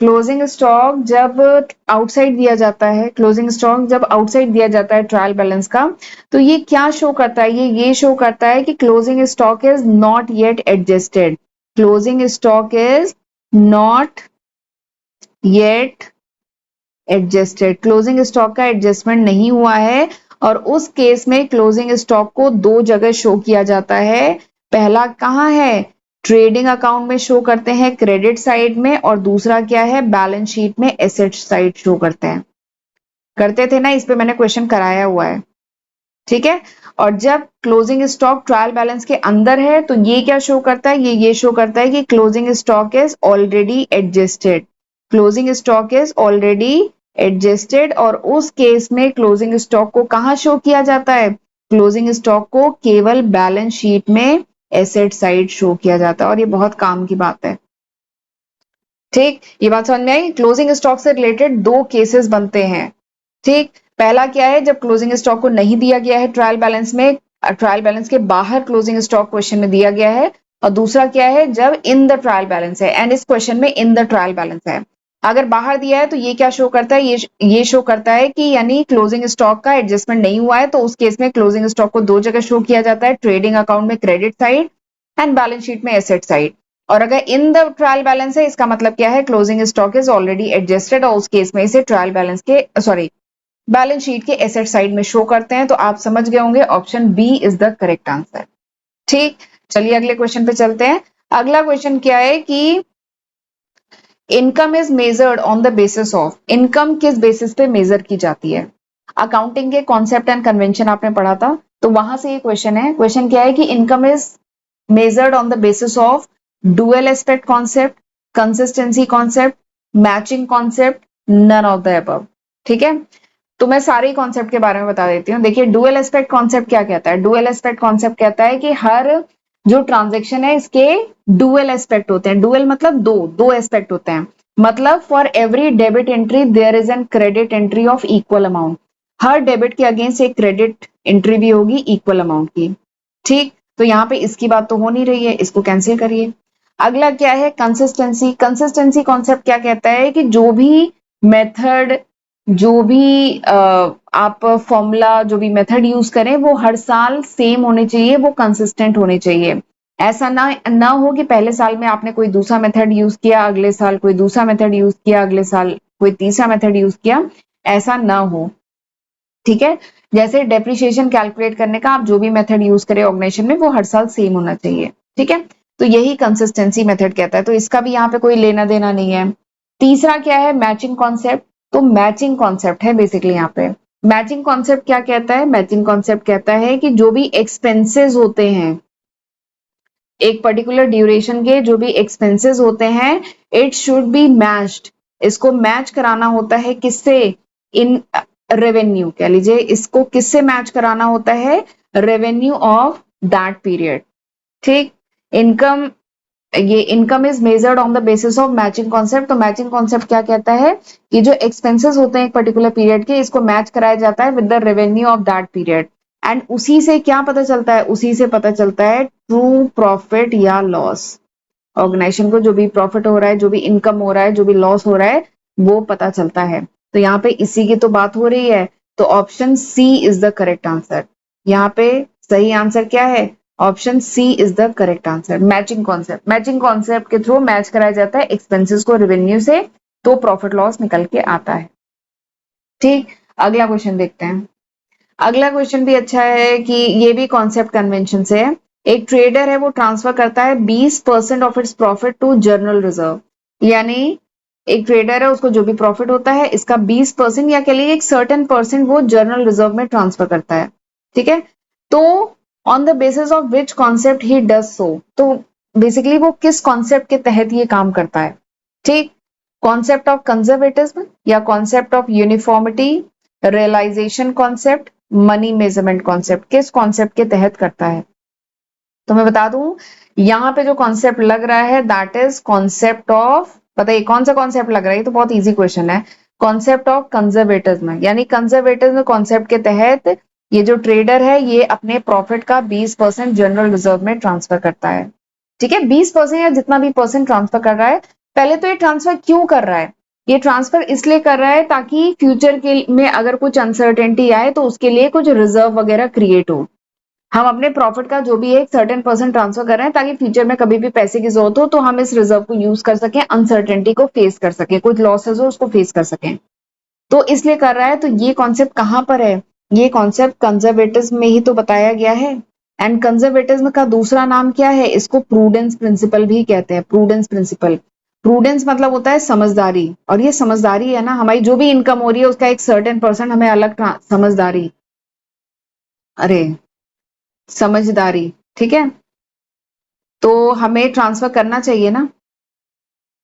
क्लोजिंग स्टॉक जब आउटसाइड दिया जाता है, क्लोजिंग स्टॉक जब आउटसाइड दिया जाता है ट्रायल बैलेंस का, तो ये क्या शो करता है, ये शो करता है कि closing stock is not yet adjusted, closing stock is not yet adjusted, closing stock का एडजस्टमेंट नहीं हुआ है। और उस केस में क्लोजिंग स्टॉक को 2 जगह शो किया जाता है। पहला कहां है, ट्रेडिंग अकाउंट में शो करते हैं क्रेडिट साइड में, और दूसरा क्या है बैलेंस शीट में एसेट साइड शो करते हैं, करते थे ना, इस पे मैंने क्वेश्चन कराया हुआ है। ठीक है, और जब क्लोजिंग स्टॉक ट्रायल बैलेंस के अंदर है तो ये क्या शो करता है, ये शो करता है कि closing stock is already adjusted, closing stock is already adjusted. और उस केस में क्लोजिंग स्टॉक को कहां शो किया जाता है, क्लोजिंग स्टॉक को केवल बैलेंस शीट में एसेट साइड शो किया जाता है, और ये बहुत काम की बात है। ठीक, ये बात समझ में आई, क्लोजिंग स्टॉक से रिलेटेड 2 केसेस बनते हैं। ठीक, पहला क्या है, जब क्लोजिंग स्टॉक को नहीं दिया गया है ट्रायल बैलेंस में, ट्रायल बैलेंस के बाहर क्लोजिंग स्टॉक क्वेश्चन में दिया गया है। और दूसरा क्या है, जब इन द ट्रायल बैलेंस है, एंड इस क्वेश्चन में इन द ट्रायल बैलेंस है। अगर बाहर दिया है तो ये क्या शो करता है, ये शो करता है कि यानी क्लोजिंग स्टॉक का एडजस्टमेंट नहीं हुआ है, तो उस केस में क्लोजिंग स्टॉक को 2 जगह शो किया जाता है, ट्रेडिंग अकाउंट में credit side and balance sheet में एसेट साइड। और अगर इन द ट्रायल बैलेंस है, इसका मतलब क्या है, closing stock is already adjusted, और उस केस में इसे ट्रायल बैलेंस के सॉरी बैलेंस शीट के एसेट साइड में शो करते हैं। तो आप समझ गए होंगे option B is the correct answer. ठीक, चलिए अगले क्वेश्चन पे चलते हैं। अगला क्वेश्चन क्या है कि income is measured on the basis of, income किस बेसिस पे मेजर की जाती है। अकाउंटिंग के कॉन्सेप्ट एंड कन्वेंशन आपने पढ़ा था, तो वहां से ये क्वेश्चन है। क्वेश्चन क्या है कि income is measured on the basis of dual aspect concept, consistency concept, matching concept, none of the above। ठीक है, तो मैं सारे कॉन्सेप्ट के बारे में बता देती हूँ। देखिए डुअल एस्पेक्ट कॉन्सेप्ट क्या कहता है, डुअल एस्पेक्ट कॉन्सेप्ट कहता है कि हर जो ट्रांजेक्शन है इसके डुअल एस्पेक्ट होते हैं, डुअल मतलब दो एस्पेक्ट होते हैं। मतलब for every debit entry there is an credit entry of equal amount, हर डेबिट के अगेंस्ट एक क्रेडिट एंट्री भी होगी इक्वल अमाउंट की। ठीक, तो यहाँ पे इसकी बात तो हो नहीं रही है, इसको कैंसिल करिए। अगला क्या है, कंसिस्टेंसी। कंसिस्टेंसी कॉन्सेप्ट क्या कहता है कि जो भी मेथड, जो भी आप फॉर्मूला, जो भी मेथड यूज करें वो हर साल सेम होने चाहिए, वो कंसिस्टेंट होने चाहिए। ऐसा ना हो कि पहले साल में आपने कोई दूसरा मेथड यूज किया, अगले साल कोई दूसरा मेथड यूज किया, अगले साल कोई तीसरा मेथड यूज किया, ऐसा ना हो। ठीक है, जैसे डेप्रिसिएशन कैलकुलेट करने का आप जो भी मेथड यूज करें ऑर्गेनाइजेशन में वो हर साल सेम होना चाहिए। ठीक है, तो यही कंसिस्टेंसी मेथड कहता है, तो इसका भी यहाँ पे कोई लेना देना नहीं है। तीसरा क्या है, मैचिंग कॉन्सेप्ट। तो मैचिंग कॉन्सेप्ट है बेसिकली यहाँ पे। मैचिंग कॉन्सेप्ट क्या कहता है, मैचिंग कॉन्सेप्ट कहता है कि जो भी एक्सपेंसेस होते हैं, एक पर्टिकुलर ड्यूरेशन के जो भी एक्सपेंसेस होते हैं, इट शुड बी मैच्ड, इसको मैच कराना होता है किससे, इन रेवेन्यू कह लीजिए, इसको किससे मैच कराना होता है, रेवेन्यू ऑफ दैट पीरियड। ठीक, इनकम, ये income is measured on the basis of matching concept. तो मैचिंग कॉन्सेप्ट क्या कहता है कि जो एक्सपेंसेस होते हैं एक पर्टिकुलर पीरियड के, इसको मैच कराया जाता है with the revenue of that period. And उसी से क्या पता चलता है, उसी से पता चलता है ट्रू प्रॉफिट या लॉस। ऑर्गेनाइजेशन को जो भी प्रॉफिट हो रहा है, जो भी इनकम हो रहा है, जो भी लॉस हो रहा है, वो पता चलता है। तो यहाँ पे इसी की तो बात हो रही है, तो option C is the correct answer. यहाँ पे सही आंसर क्या है, option C is the correct answer. Matching concept, matching concept के थ्रू मैच कराया जाता है एक्सपेंसेस को रेवेन्यू से, तो प्रॉफिट लॉस निकल के आता है। ठीक, अगला क्वेश्चन देखते हैं। अगला क्वेश्चन भी अच्छा है कि ये भी कॉन्सेप्ट कन्वेंशन से है। एक ट्रेडर है, वो ट्रांसफर करता है 20% of its profit to general reserve. यानी एक ट्रेडर है, उसको जो भी प्रॉफिट होता है इसका 20% या कह लीजिए एक सर्टेन परसेंट वो जनरल रिजर्व में ट्रांसफर करता है। ठीक है, तो on the basis of which concept he does so, तो बेसिकली वो किस कॉन्सेप्ट के तहत ये काम करता है। ठीक, कॉन्सेप्ट ऑफ कंजर्वेटिज्म या concept of uniformity, realization concept, money measurement concept, किस कॉन्सेप्ट के तहत करता है। तो मैं बता दूं, यहाँ पे जो कॉन्सेप्ट लग रहा है दैट इज कॉन्सेप्ट ऑफ, बताइए कौन सा कॉन्सेप्ट लग रहा है, ये तो बहुत इजी क्वेश्चन है। कॉन्सेप्ट ऑफ कंजर्वेटिज्म, यानी कंजर्वेटिज्म कॉन्सेप्ट के तहत ये जो ट्रेडर है ये अपने प्रॉफिट का 20% जनरल रिजर्व में ट्रांसफर करता है। ठीक है, 20% या जितना भी परसेंट ट्रांसफर कर रहा है। पहले तो ये ट्रांसफर क्यों कर रहा है, ये ट्रांसफर इसलिए कर रहा है ताकि फ्यूचर के में अगर कुछ अनसर्टेनिटी आए तो उसके लिए कुछ रिजर्व वगैरह क्रिएट हो। हम अपने प्रॉफिट का जो भी है एक सर्टेन परसेंट ट्रांसफर कर रहे हैं ताकि फ्यूचर में कभी भी पैसे की जरूरत हो तो हम इस रिजर्व को यूज कर सकें, अनसर्टेनिटी को फेस कर सकें, कुछ लॉसेस हो उसको फेस कर सकें, तो इसलिए कर रहा है। तो ये कॉन्सेप्ट कहां पर है, ये कॉन्सेप्ट कंजर्वेटिज्म में ही तो बताया गया है। एंड कंजर्वेटिज्म का दूसरा नाम क्या है, इसको प्रूडेंस प्रिंसिपल भी कहते हैं। प्रूडेंस प्रिंसिपल, प्रूडेंस मतलब होता है समझदारी, और ये समझदारी है ना, हमारी जो भी इनकम हो रही है उसका एक सर्टेन परसेंट हमें अलग समझदारी, अरे समझदारी, ठीक है, तो हमें ट्रांसफर करना चाहिए ना।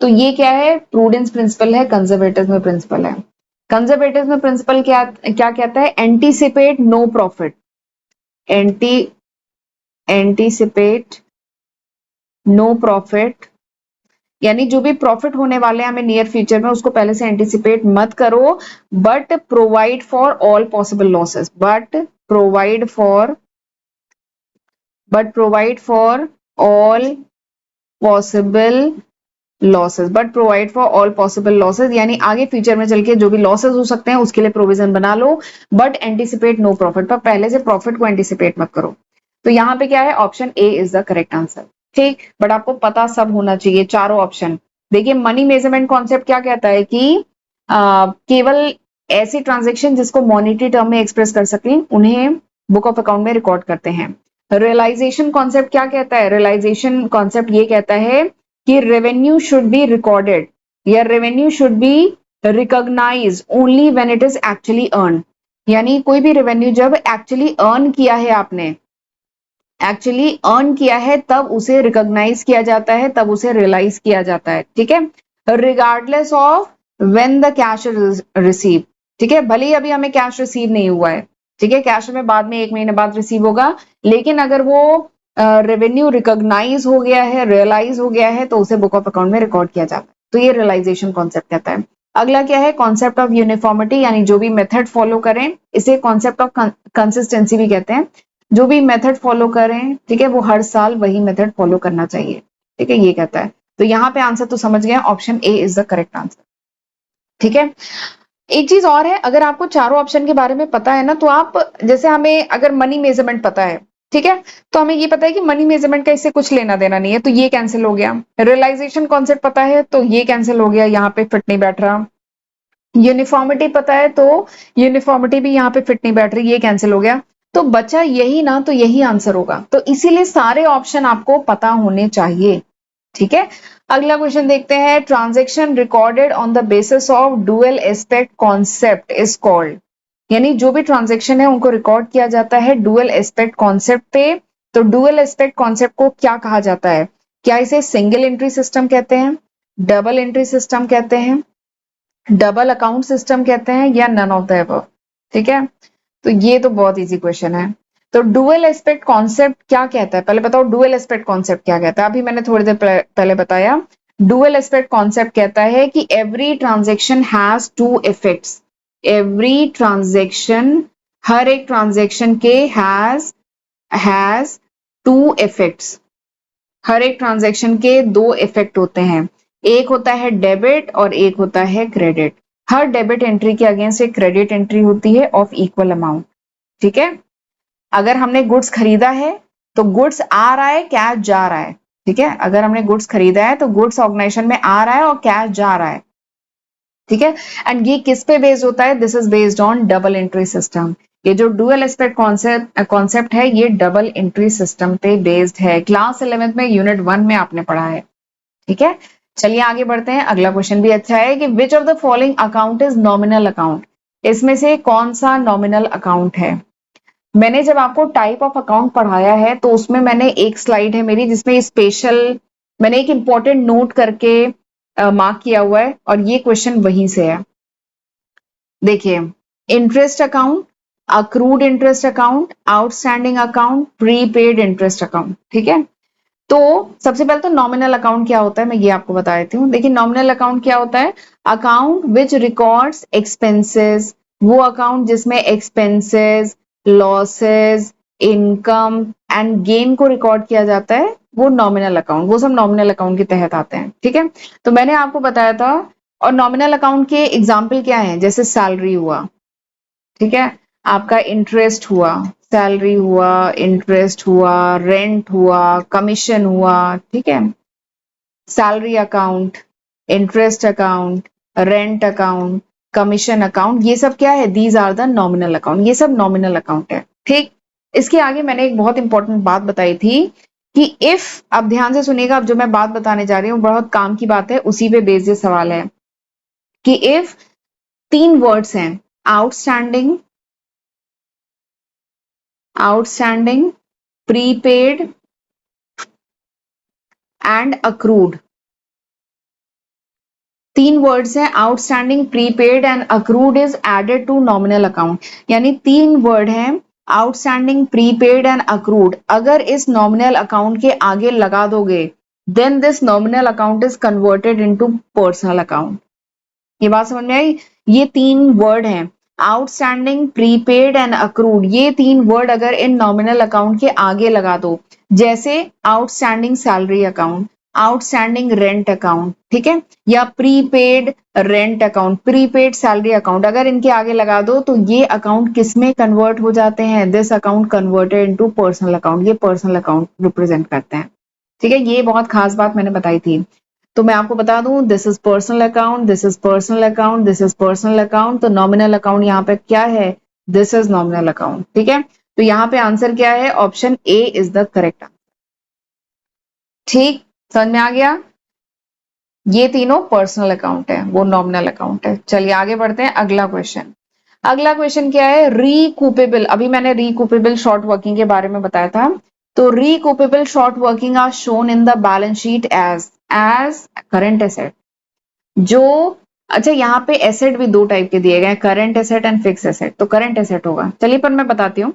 तो ये क्या है, प्रूडेंस प्रिंसिपल है, कंजर्वेटिज्म प्रिंसिपल है। कंजर्वेटिज्म प्रिंसिपल क्या क्या कहता है, anticipate no profit, anti anticipate no profit, यानी जो भी प्रॉफिट होने वाले हैं हमें नियर फ्यूचर में उसको पहले से एंटीसिपेट मत करो, but provide for all possible losses, provide for but provide for all possible losses, but provide for all possible losses, यानी आगे फ्यूचर में चल के जो भी लॉसेस हो सकते हैं उसके लिए प्रोविजन बना लो, बट एंटीसिपेट नो प्रॉफिट, पर पहले से प्रॉफिट को एंटीसिपेट मत करो। तो यहाँ पे क्या है, option A is the correct answer. ठीक, बट आपको पता सब होना चाहिए चारों ऑप्शन। देखिए मनी मेजरमेंट कॉन्सेप्ट क्या कहता है कि केवल ऐसे ट्रांजेक्शन जिसको मॉनिटरी टर्म में एक्सप्रेस कर सकें उन्हें बुक ऑफ अकाउंट में रिकॉर्ड करते हैं। रियलाइजेशन कॉन्सेप्ट क्या कहता है, रियलाइजेशन कॉन्सेप्ट ये कहता है कि रेवेन्यू शुड बी रिकॉर्डेड या revenue should be recognise only when it is actually earn, यानी कोई भी रेवेन्यू जब एक्चुअली अर्न किया है, आपने एक्चुअली अर्न किया है तब उसे रिकॉग्नाइज किया जाता है, तब उसे रियलाइज किया जाता है। ठीक है, regardless of when the cash receive, ठीक है, भले ही अभी हमें कैश रिसीव नहीं हुआ है, ठीक है, कैश में बाद में 1 महीने बाद रिसीव होगा, लेकिन अगर वो रेवेन्यू रिकॉग्नाइज हो गया है, रियलाइज हो गया है, तो उसे बुक ऑफ अकाउंट में रिकॉर्ड किया जाता है। तो ये रियलाइजेशन कॉन्सेप्ट कहता है। अगला क्या है, कॉन्सेप्ट ऑफ यूनिफॉर्मिटी, यानी जो भी मेथड फॉलो करें, इसे कॉन्सेप्ट ऑफ कंसिस्टेंसी भी कहते हैं। जो भी मेथड फॉलो करें, ठीक है, वो हर साल वही मेथड फॉलो करना चाहिए, ठीक है, ये कहता है। तो यहाँ पे आंसर तो समझ गए, option A is the correct answer, ठीक है। एक चीज और है, अगर आपको चारों ऑप्शन के बारे में पता है ना, तो आप, जैसे हमें अगर मनी मेजरमेंट पता है, ठीक है, तो हमें ये पता है कि मनी मेजरमेंट का इससे कुछ लेना देना नहीं है, तो ये कैंसिल हो गया। रियलाइजेशन कॉन्सेप्ट पता है तो ये कैंसिल हो गया, यहाँ पे फिट नहीं बैठ रहा। यूनिफॉर्मिटी पता है तो यूनिफॉर्मिटी भी यहाँ पे फिट नहीं बैठ रही, ये कैंसिल हो गया। तो बचा यही ना, तो यही आंसर होगा। तो इसीलिए सारे ऑप्शन आपको पता होने चाहिए, ठीक है। अगला क्वेश्चन देखते हैं, transaction recorded on the basis of dual aspect concept is called, यानी जो भी ट्रांजेक्शन है उनको रिकॉर्ड किया जाता है डुअल एस्पेक्ट कॉन्सेप्ट पे। तो डुअल एस्पेक्ट कॉन्सेप्ट को क्या कहा जाता है? क्या इसे सिंगल एंट्री सिस्टम कहते हैं, डबल एंट्री सिस्टम कहते हैं, डबल अकाउंट सिस्टम कहते हैं, या नन ऑफ द अबव, ठीक है। तो ये तो बहुत इजी क्वेश्चन है। तो डुअल एस्पेक्ट कॉन्सेप्ट क्या कहता है, पहले बताओ डुअल एस्पेक्ट कॉन्सेप्ट क्या कहता है। अभी मैंने थोड़ी देर पहले बताया, डुअल एस्पेक्ट कॉन्सेप्ट कहता है कि every transaction has two effects, every transaction, हर एक ट्रांजेक्शन के हैज टू इफेक्ट्स, हर एक ट्रांजेक्शन के दो इफेक्ट होते हैं, एक होता है डेबिट और एक होता है क्रेडिट। हर डेबिट एंट्री के अगेंस्ट एक क्रेडिट एंट्री होती है ऑफ इक्वल अमाउंट, ठीक है। अगर हमने गुड्स खरीदा है तो गुड्स आ रहा है, कैश जा रहा है, ठीक है। अगर हमने गुड्स खरीदा है तो गुड्स ऑर्गेनाइजेशन में आ रहा है और कैश जा रहा है, ठीक है। एंड ये किस पे बेस्ड होता है? This is based on double entry system. ये जो डुअल एस्पेक्ट कॉन्सेप्ट है, ये डबल एंट्री सिस्टम पे बेस्ड है। क्लास 11th में यूनिट 1 में आपने पढ़ा है, ठीक है। चलिए आगे बढ़ते हैं, अगला क्वेश्चन भी अच्छा है कि which of the following account is nominal account, इसमें से कौन सा नॉमिनल अकाउंट है। मैंने जब आपको टाइप ऑफ अकाउंट पढ़ाया है तो उसमें मैंने एक स्लाइड है मेरी जिसमें स्पेशल मैंने एक इंपॉर्टेंट नोट करके मार्क किया हुआ है, और ये क्वेश्चन वहीं से है। देखिए, interest account, accrued interest account, outstanding account, prepaid interest account, ठीक है। तो सबसे पहले तो नॉमिनल अकाउंट क्या होता है मैं ये आपको बता देती हूँ। देखिए, नॉमिनल अकाउंट क्या होता है? अकाउंट विच रिकॉर्ड्स एक्सपेंसेस, वो अकाउंट जिसमें expenses, losses, income and gain को रिकॉर्ड किया जाता है, वो नॉमिनल अकाउंट, वो सब नॉमिनल अकाउंट के तहत आते हैं, ठीक है। तो मैंने आपको बताया था, और नॉमिनल अकाउंट के एग्जाम्पल क्या है? जैसे सैलरी हुआ, ठीक है, आपका इंटरेस्ट हुआ, सैलरी हुआ, इंटरेस्ट हुआ, रेंट हुआ, कमीशन हुआ, ठीक है। Salary account, interest account, rent account, commission account, ये सब क्या है? These are the nominal account, ये सब नॉमिनल अकाउंट है, ठीक। इसके आगे मैंने एक बहुत इंपॉर्टेंट बात बताई थी कि इफ, अब ध्यान से सुनिएगा, अब जो मैं बात बताने जा रही हूँ बहुत काम की बात है, उसी पे बेस्ड ये सवाल है कि इफ तीन वर्ड्स हैं, outstanding, outstanding, prepaid and accrued, तीन वर्ड्स हैं, outstanding, prepaid and accrued is added to nominal account, यानी तीन वर्ड हैं, आउटस्टैंडिंग, प्रीपेड एंड अक्रूड, अगर इस नॉमिनल अकाउंट के आगे लगा दोगे, then this nominal account is converted into personal account. ये बात समझ में आई? ये तीन वर्ड हैं, आउटस्टैंडिंग, प्रीपेड एंड अक्रूड, ये तीन वर्ड अगर इन नॉमिनल अकाउंट के आगे लगा दो, जैसे outstanding salary account, outstanding rent account, ठीक है, या prepaid rent account, prepaid salary account, अगर इनके आगे लगा दो तो ये अकाउंट किस में कन्वर्ट हो जाते हैं? This account converted into personal account, ये पर्सनल अकाउंट रिप्रेजेंट करते हैं, ठीक है। ये बहुत खास बात मैंने बताई थी। तो मैं आपको बता दूं, this is personal account, this is personal account, this is personal account. तो नॉमिनल अकाउंट यहाँ पे क्या है? दिस इज नॉमिनल अकाउंट, ठीक है। तो यहाँ पे आंसर क्या है? Option A is the correct answer, ठीक, समझ में आ गया? ये तीनों पर्सनल अकाउंट है, वो नॉमिनल अकाउंट है। चलिए आगे बढ़ते हैं, अगला क्वेश्चन। अगला क्वेश्चन क्या है? रिकूपेबल, अभी मैंने रिकूपेबल शॉर्ट वर्किंग के बारे में बताया था। तो recoupable short working are shown in the balance sheet as current asset. जो, अच्छा, यहाँ पे एसेट भी दो टाइप के दिए गए, current asset and fix asset, तो करंट एसेट होगा। चलिए पर मैं बताती हूँ।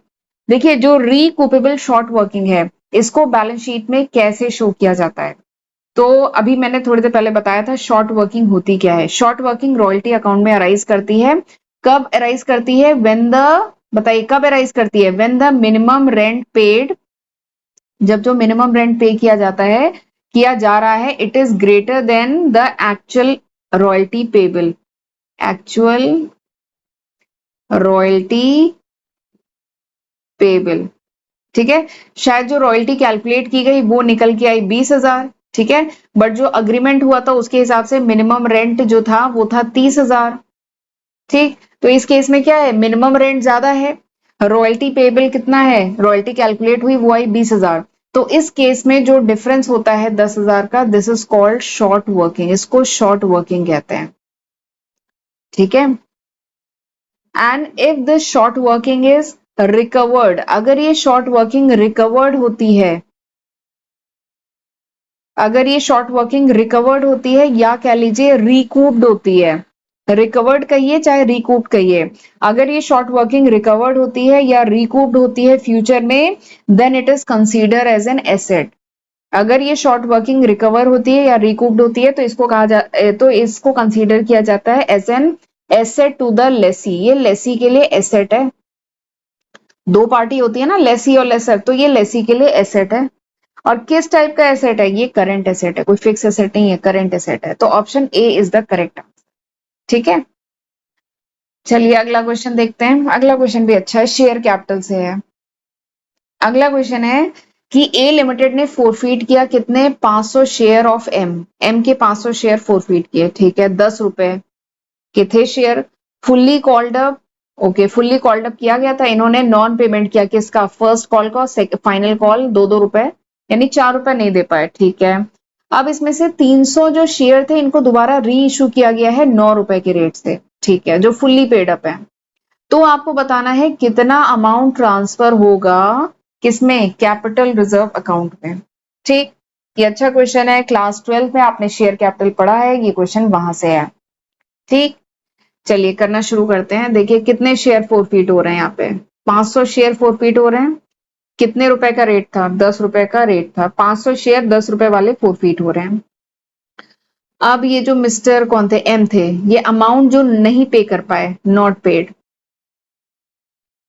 देखिए, जो रिकूपेबल शॉर्ट वर्किंग है, इसको बैलेंस शीट में कैसे शो किया जाता है? तो अभी मैंने थोड़ी देर पहले बताया था शॉर्ट वर्किंग होती क्या है। शॉर्ट वर्किंग रॉयल्टी अकाउंट में अराइज करती है। कब अराइज करती है? व्हेन द, बताइए कब अराइज करती है? When the minimum rent paid, जब जो मिनिमम रेंट पे किया जाता है, किया जा रहा है, it is greater than the actual royalty payable, actual royalty payable. ठीक है, शायद जो रॉयल्टी कैलकुलेट की गई वो निकल के आई 20,000। ठीक है, बट जो अग्रीमेंट हुआ था उसके हिसाब से मिनिमम रेंट जो था वो था 30,000। ठीक, तो इस केस में क्या है? मिनिमम रेंट ज्यादा है, रॉयल्टी पेबल कितना है? रॉयल्टी कैलकुलेट हुई वो आई 20,000। तो इस केस में जो डिफरेंस होता है 10,000 का, this is called short working, इसको शॉर्ट वर्किंग कहते हैं। ठीक है, and if this short working is recovered, अगर ये शॉर्ट वर्किंग रिकवर्ड होती है, अगर ये शॉर्ट वर्किंग रिकवर्ड होती है या कह लीजिए रिकूप्ड होती है, रिकवर्ड कहिए चाहे रिकूप्ड कहिए, अगर ये शॉर्ट वर्किंग रिकवर्ड होती है या रिकूप्ड होती है फ्यूचर में, then it is consider as an asset. अगर ये शॉर्ट वर्किंग रिकवर होती है या रिकूप्ड होती है तो इसको कहा जा, तो इसको कंसीडर किया जाता है as an asset to the lessee. ये लेसी के लिए एसेट है। दो पार्टी होती है ना, लेसी और लेसर, तो ये लेसी के लिए एसेट है। और किस टाइप का एसेट है? ये करंट एसेट है, कोई फिक्स एसेट नहीं है, करंट एसेट है। तो option A is the correct answer. ठीक है, चलिए अगला क्वेश्चन देखते हैं। अगला क्वेश्चन भी अच्छा है, शेयर कैपिटल से है। अगला क्वेश्चन है कि ए लिमिटेड ने फोरफीट किया कितने? 500 शेयर ऑफ एम, एम के 500 शेयर फोरफीट किए। ठीक है, 10 रुपए के थे share. Fully called up, okay, fully called up किया गया था। इन्होंने नॉन पेमेंट किया किसका? फर्स्ट कॉल का, फाइनल कॉल 2-2 रुपए, यानी 4 रुपए नहीं दे पाए। ठीक है, अब इसमें से 300 जो शेयर थे इनको दोबारा री इशू किया गया है 9 रुपए के रेट से। ठीक है, जो फुल्ली पेड अप है। तो आपको बताना है कितना अमाउंट ट्रांसफर होगा किसमें? कैपिटल रिजर्व अकाउंट में। ठीक, ये अच्छा क्वेश्चन है, क्लास 12 में आपने शेयर कैपिटल पढ़ा है, ये क्वेश्चन वहां से है। ठीक, चलिए करना शुरू करते हैं। देखिए कितने शेयर फोरफीट हो रहे हैं यहाँ पे? 500 शेयर फोरफीट हो रहे हैं। कितने रुपए का रेट था? 10 रुपए का रेट था। 500 शेयर 10 रुपए वाले फोरफीट हो रहे हैं। अब ये जो मिस्टर कौन थे? एम थे, ये अमाउंट जो नहीं पे कर पाए, नॉट पेड,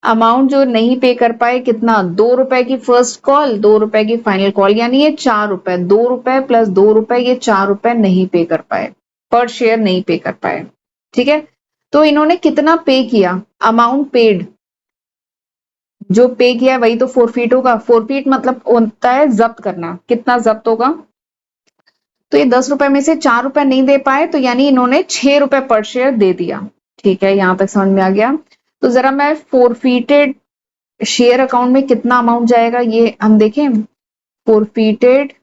अमाउंट जो नहीं पे कर पाए कितना? 2 रुपए की फर्स्ट कॉल, 2 रुपए की फाइनल कॉल, यानी ये 4 रुपए, 2 रुपए प्लस 2 रुपए, ये 4 रुपए नहीं पे कर पाए, पर शेयर नहीं पे कर पाए। ठीक है, तो इन्होंने कितना पे किया? अमाउंट पेड जो पे किया वही तो फोरफीट होगा। फोरफीट मतलब होता है जब्त करना, कितना जब्त होगा? तो ये 10 रुपए में से 4 रुपए नहीं दे पाए, तो यानी इन्होंने 6 रुपए पर शेयर दे दिया। ठीक है, यहां तक समझ में आ गया। तो जरा मैं फोरफीटेड शेयर अकाउंट में कितना अमाउंट जाएगा ये हम देखें। फोरफीटेड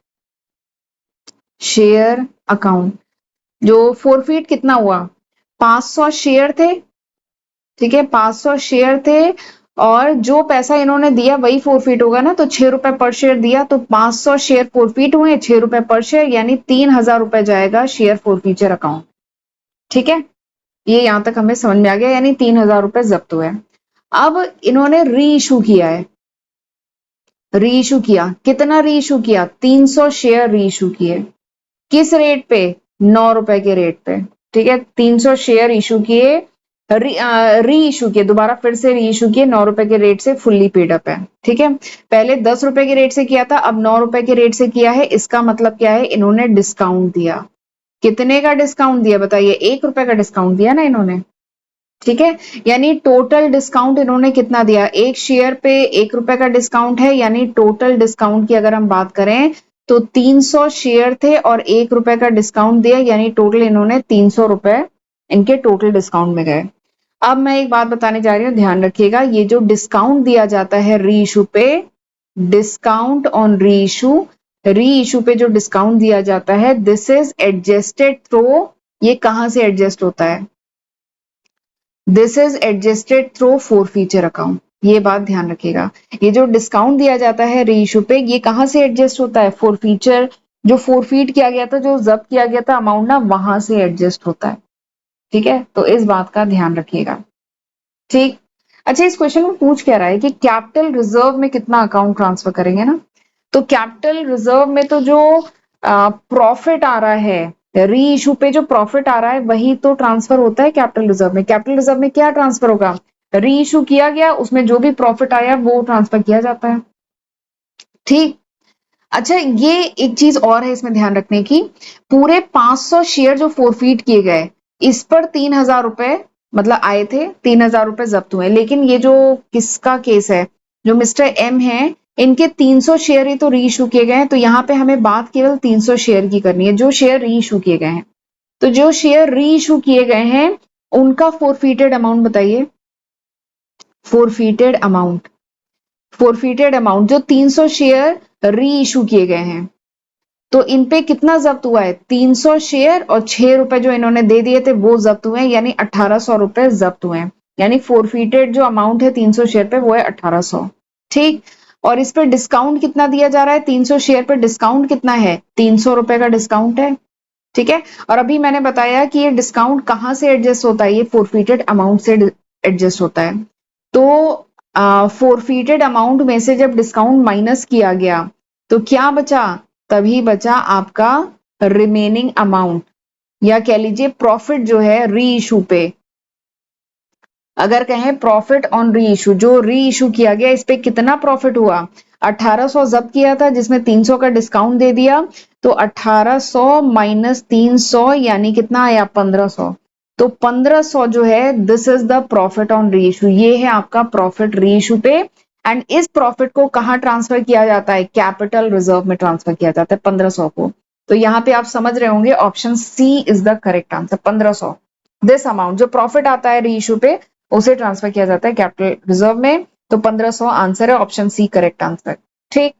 शेयर अकाउंट, जो फोरफीट कितना हुआ? 500 शेयर थे। ठीक है, 500 शेयर थे, और जो पैसा इन्होंने दिया वही फोरफीट होगा ना, तो 6 रुपए पर शेयर दिया, तो 500 शेयर फोरफीट हुए, 6 रुपए पर शेयर, यानी 3,000 रुपए जाएगा शेयर फोरफीचर अकाउंट। ठीक है, ये यहां तक हमें समझ में आ गया, यानी 3,000 रुपए जब्त हुए। अब इन्होंने री इशू किया है, री इशू किया, कितना री इशू किया? 300 शेयर री इशू किए। किस रेट पे? 9 रुपए के रेट पे। ठीक है, 300 शेयर इशू किए, री इशू किए, दोबारा फिर से री इशू किए, 9 रुपए के रेट से, फुल्ली पेड अप है। ठीक है, पहले 10 रुपए के रेट से किया था, अब 9 रुपए के रेट से किया है। इसका मतलब क्या है? इन्होंने डिस्काउंट दिया। कितने का डिस्काउंट दिया बताइए? 1 रुपए का डिस्काउंट दिया ना इन्होंने। ठीक है, यानी टोटल डिस्काउंट इन्होंने कितना दिया? एक शेयर पे 1 रुपए का डिस्काउंट है, यानी टोटल डिस्काउंट की अगर हम बात करें तो 300 शेयर थे और 1 रुपए का डिस्काउंट दिया, यानी टोटल इन्होंने 300 रुपए इनके टोटल डिस्काउंट में गए। अब मैं एक बात बताने जा रही हूँ, ध्यान रखिएगा। ये जो डिस्काउंट दिया जाता है री इशू पे, डिस्काउंट ऑन री इशू, री इशू पे जो डिस्काउंट दिया जाता है, दिस इज एडजस्टेड थ्रू, ये कहां से एडजस्ट होता है? This is adjusted through forfeiture account. ये बात ध्यान रखिएगा, ये जो डिस्काउंट दिया जाता है री इशू पे, ये कहां से एडजस्ट होता है? फोरफीचर, जो फोरफीट किया गया था, जो जब्त किया गया था अमाउंट ना, वहां से एडजस्ट होता है। ठीक है, तो इस बात का ध्यान रखिएगा। ठीक, अच्छा इस क्वेश्चन में पूछ क्या रहा है कि कैपिटल रिजर्व में कितना अकाउंट ट्रांसफर करेंगे ना, तो कैपिटल रिजर्व में तो जो प्रॉफिट आ रहा है, री इशू पे जो प्रॉफिट आ रहा है वही तो ट्रांसफर होता है कैपिटल रिजर्व में। कैपिटल रिजर्व में क्या ट्रांसफर होगा, री इशू किया गया, उसमें जो भी प्रॉफिट आया वो ट्रांसफर किया जाता है। ठीक। अच्छा, ये एक चीज और है इसमें ध्यान रखने की, पूरे 500 शेयर जो फोरफीट किए गए, इस पर 3,000 रुपए मतलब आए थे, 3,000 रुपए जब्त हुए। लेकिन ये जो किसका केस है, जो मिस्टर एम है, इनके 300 शेयर ही तो री इशू किए गए हैं, तो यहाँ पे हमें बात केवल 300 शेयर की करनी है, जो शेयर री इशू किए गए हैं। तो जो शेयर री इशू किए गए हैं उनका फोरफीटेड अमाउंट बताइए। फोरफीटेड अमाउंट, फोरफीटेड अमाउंट जो 300 शेयर री इशू किए गए हैं, तो इन पे कितना जब्त हुआ है, 300 शेयर और 6 रुपए जो इन्होंने दे दिए थे वो जब्त हुए हैं, यानी 1800 रुपए जब्त हुए हैं। यानी फोरफीटेड जो अमाउंट है 300 शेयर पे वो है 1800। ठीक। और इस पे डिस्काउंट कितना दिया जा रहा है, 300 शेयर पे डिस्काउंट कितना है, 300 रुपए का डिस्काउंट है। ठीक है। और अभी मैंने बताया कि ये डिस्काउंट कहां से एडजस्ट होता है, ये फोरफीटेड अमाउंट से एडजस्ट होता है। तो फोरफीटेड अमाउंट में से जब डिस्काउंट माइनस किया गया तो क्या बचा, तभी बचा आपका रिमेनिंग अमाउंट, या कह लीजिए प्रॉफिट जो है री इशू पे। अगर कहें प्रॉफिट ऑन री इशू, जो री इशू किया गया इस पे कितना प्रॉफिट हुआ, 1800 जब्त किया था जिसमें 300 का डिस्काउंट दे दिया, तो 1800 माइनस 300 यानी कितना आया, 1500। तो 1500 जो है this is the profit on री इशू, ये है आपका प्रॉफिट री इशू पे। एंड इस प्रॉफिट को कहां ट्रांसफर किया जाता है, कैपिटल रिजर्व में ट्रांसफर किया जाता है 1500 को। तो यहाँ पे आप समझ रहे होंगे option C is the correct answer, 1500। This amount जो प्रॉफिट आता है री इशू पे उसे ट्रांसफर किया जाता है कैपिटल रिजर्व में। तो 1500 आंसर है, ऑप्शन सी करेक्ट आंसर। ठीक।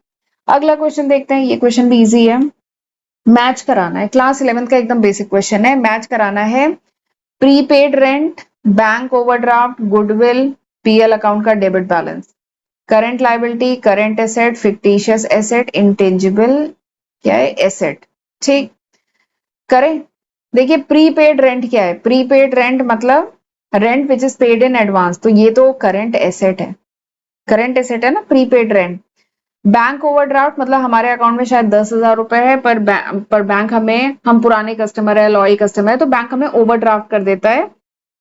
अगला क्वेश्चन देखते हैं, ये क्वेश्चन भी इजी है। मैच कराना है, क्लास 11th का एकदम बेसिक क्वेश्चन है, मैच कराना है prepaid rent, bank overdraft, goodwill, PL account का debit balance, current liability, current asset, fictitious asset, intangible क्या है एसेट। ठीक। करें। देखिए प्रीपेड रेंट क्या है, प्रीपेड रेंट मतलब rent which is paid in advance, तो ये तो करंट एसेट है, करंट एसेट है ना प्रीपेड रेंट। बैंक ओवरड्राफ्ट मतलब हमारे अकाउंट में शायद 10,000 रुपए है, पर बैंक हमें, हम पुराने कस्टमर है, लॉयल कस्टमर है, तो बैंक हमें ओवरड्राफ्ट कर देता है,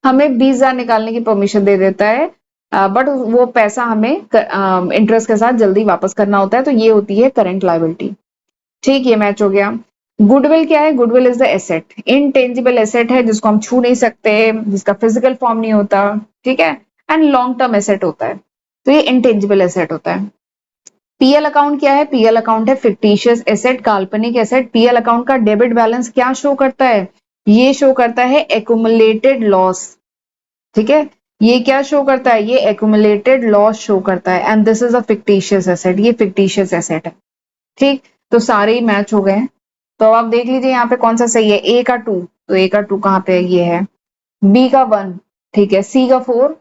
हमें 20,000 निकालने की परमिशन दे देता है, बट वो पैसा हमें इंटरेस्ट के साथ जल्दी वापस करना होता है, तो ये होती है करंट लाइबिलिटी। ठीक, ये मैच हो गया। गुडविल क्या है, goodwill is the asset, intangible asset है जिसको हम छू नहीं सकते, जिसका फिजिकल फॉर्म नहीं होता। ठीक है। एंड लॉन्ग टर्म एसेट होता है, तो ये इनटेंजिबल एसेट होता है। पीएल अकाउंट क्या है, पीएल अकाउंट है फिक्टिशियस एसेट, काल्पनिक एसेट। पीएल अकाउंट का डेबिट बैलेंस क्या शो करता है, ये शो करता है एक्यूमुलेटेड लॉस। ठीक है। ये क्या शो करता है, ये एक्यूमुलेटेड लॉस शो करता है, and this is a fictitious asset, ये फिक्टिशियस एसेट है। ठीक। तो सारे ही मैच हो गए। तो अब आप देख लीजिए यहाँ पे कौन सा सही है, ए का 2, तो ए का 2 कहाँ पे है, ये है। बी का 1, ठीक है, सी का 4,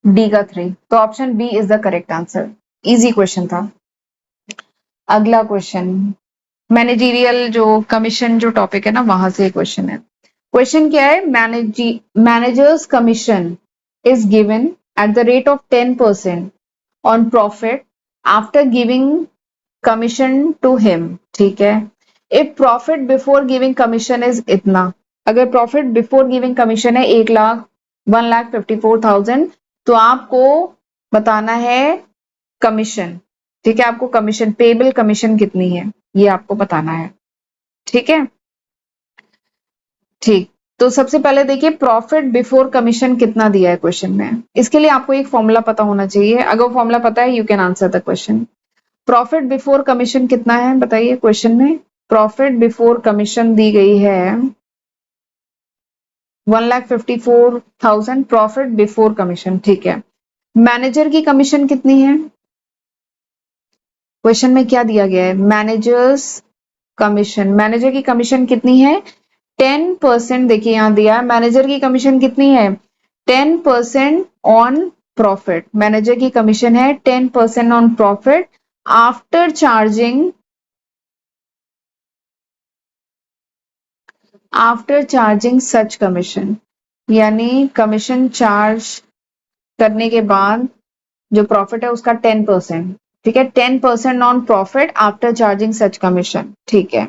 डी का 3, तो option B is the correct answer. Easy question था। अगला क्वेश्चन, मैनेजरियल जो कमीशन जो टॉपिक है ना वहां से क्वेश्चन है। क्वेश्चन क्या है, managers commission is given at the rate of 10% on profit after giving commission to him. ठीक है। If profit before giving commission is इतना, अगर प्रॉफिट बिफोर गिविंग कमीशन है 1,00,000, 1,54,000, तो आपको बताना है कमीशन। ठीक है, आपको कमीशन, पेबल कमीशन कितनी है ये आपको बताना है। ठीक है। ठीक। तो सबसे पहले देखिए प्रॉफिट बिफोर कमीशन कितना दिया है क्वेश्चन में, इसके लिए आपको एक फॉर्मूला पता होना चाहिए, अगर फॉर्मूला पता है you can answer the question. Profit before commission कितना है बताइए क्वेश्चन में, प्रॉफिट बिफोर कमीशन दी गई है 1,54,000 प्रॉफिट बिफोर कमीशन। ठीक है। मैनेजर की कमीशन कितनी है, क्वेश्चन में क्या दिया गया है, मैनेजर्स कमीशन, मैनेजर की कमीशन कितनी है 10%। देखिए यहां दिया है मैनेजर की कमीशन कितनी है 10% ऑन प्रॉफिट, मैनेजर की कमीशन है 10% on profit after charging, after charging such commission, यानी कमीशन चार्ज करने के बाद जो प्रॉफिट है उसका 10%। ठीक है, 10% on profit after charging such commission. ठीक है।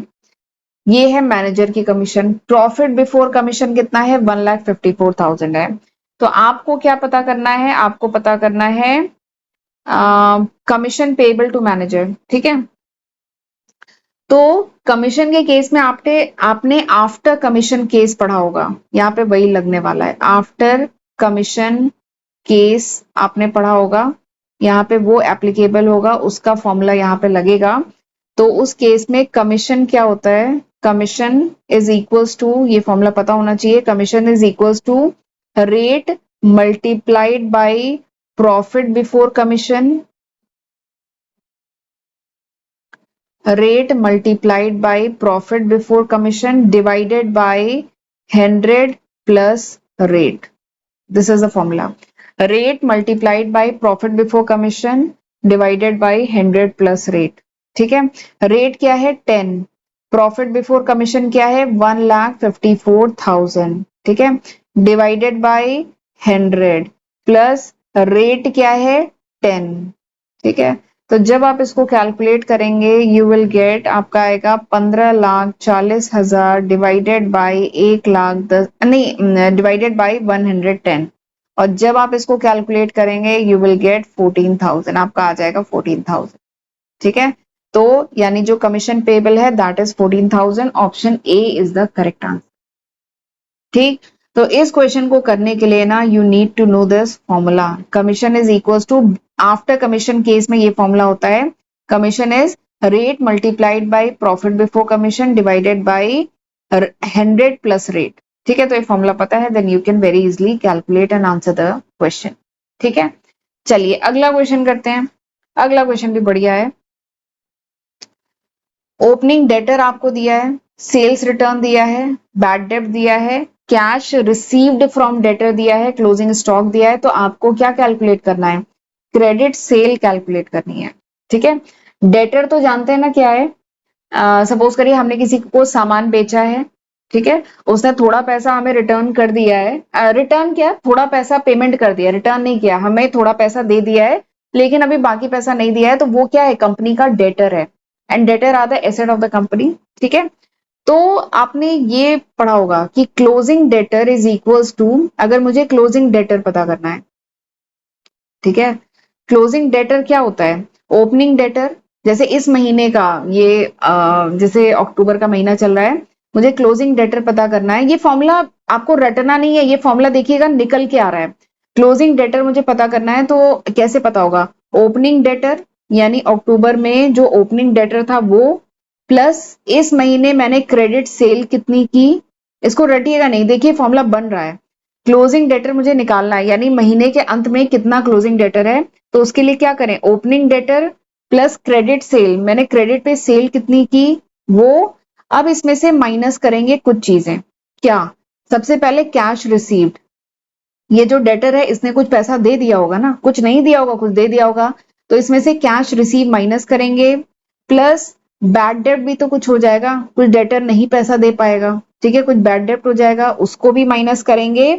ये है मैनेजर की कमीशन। प्रॉफिट बिफोर कमीशन कितना है, 1,54,000 है। तो आपको क्या पता करना है, आपको पता करना है कमीशन पेबल टू मैनेजर, ठीक है। तो कमीशन के केस में आपने आपने आफ्टर कमीशन केस पढ़ा होगा, यहाँ पे वही लगने वाला है। आफ्टर कमीशन केस आपने पढ़ा होगा, यहाँ पे वो एप्लीकेबल होगा, उसका फॉर्मूला यहाँ पे लगेगा। तो उस केस में कमीशन क्या होता है, कमीशन इज इक्वल्स टू, ये फॉर्मूला पता होना चाहिए, commission is equals to rate multiplied by profit before commission, rate multiplied by profit before commission divided by 100 plus rate. This is the formula. Rate multiplied by profit before commission divided by 100 plus rate. ठीक है, rate क्या है 10, profit before commission क्या है 1,54,000, ठीक है, divided by 100 plus rate क्या है 10, ठीक है। तो जब आप इसको कैलकुलेट करेंगे यू विल गेट, आपका आएगा 15,40,000 डिवाइडेड बाई 1,10,000, नहीं डिवाइडेड बाई 110। और जब आप इसको कैलकुलेट करेंगे यू विल गेट 14,000, आपका आ जाएगा 14,000, ठीक है। तो यानी जो कमीशन पेबल है that is 14,000, option A is the correct answer, ठीक। तो इस क्वेश्चन को करने के लिए ना you need to know this formula, commission is equal to, after commission case में ये फॉर्मूला होता है, commission is rate multiplied by profit before commission divided by 100 plus rate, ठीक है। तो ये फॉर्मूला पता है, then you can very easily calculate and answer the question, ठीक है। चलिए अगला क्वेश्चन करते हैं, अगला क्वेश्चन भी बढ़िया है। ओपनिंग डेटर आपको दिया है, सेल्स रिटर्न दिया है, बैड डेट दिया है, कैश रिसीव्ड फ्रॉम डेटर दिया है, क्लोजिंग स्टॉक दिया है। तो आपको क्या कैलकुलेट करना है, क्रेडिट सेल कैलकुलेट करनी है, ठीक है। डेटर तो जानते हैं ना क्या है, सपोज करिए हमने किसी को सामान बेचा है, ठीक है, उसने थोड़ा पैसा हमें रिटर्न कर दिया है, रिटर्न क्या, थोड़ा पैसा पेमेंट कर दिया, रिटर्न नहीं किया, हमें थोड़ा पैसा दे दिया है लेकिन अभी बाकी पैसा नहीं दिया है, तो वो क्या है, कंपनी का डेटर है, and debtor are the asset of the company, ठीक है। तो आपने ये पढ़ा होगा कि closing debtor is equals to, अगर मुझे क्लोजिंग डेटर पता करना है, ठीक है, क्लोजिंग डेटर क्या होता है, ओपनिंग डेटर, जैसे इस महीने का ये जैसे अक्टूबर का महीना चल रहा है, मुझे क्लोजिंग डेटर पता करना है। ये फॉर्मूला आपको रटना नहीं है, ये फॉर्मूला देखिएगा निकल के आ रहा है। क्लोजिंग डेटर मुझे पता करना है तो कैसे पता होगा, ओपनिंग डेटर यानी अक्टूबर में जो ओपनिंग डेटर था वो, प्लस इस महीने मैंने क्रेडिट सेल कितनी की, इसको रटिएगा नहीं, देखिए फॉर्मूला बन रहा है। क्लोजिंग डेटर मुझे निकालना है, यानी महीने के अंत में कितना क्लोजिंग डेटर है, तो उसके लिए क्या करें, opening debtor plus credit sale, मैंने क्रेडिट पे सेल कितनी की वो, अब इसमें से माइनस करेंगे कुछ चीजें, क्या, सबसे पहले कैश रिसीव्ड, ये जो डेटर है इसने कुछ पैसा दे दिया होगा ना, कुछ नहीं दिया होगा, कुछ दे दिया होगा, तो इसमें से कैश रिसीव माइनस करेंगे, प्लस बैड डेट भी तो कुछ हो जाएगा, कुछ डेटर नहीं पैसा दे पाएगा, ठीक है, कुछ बैड डेट हो जाएगा, उसको भी माइनस करेंगे,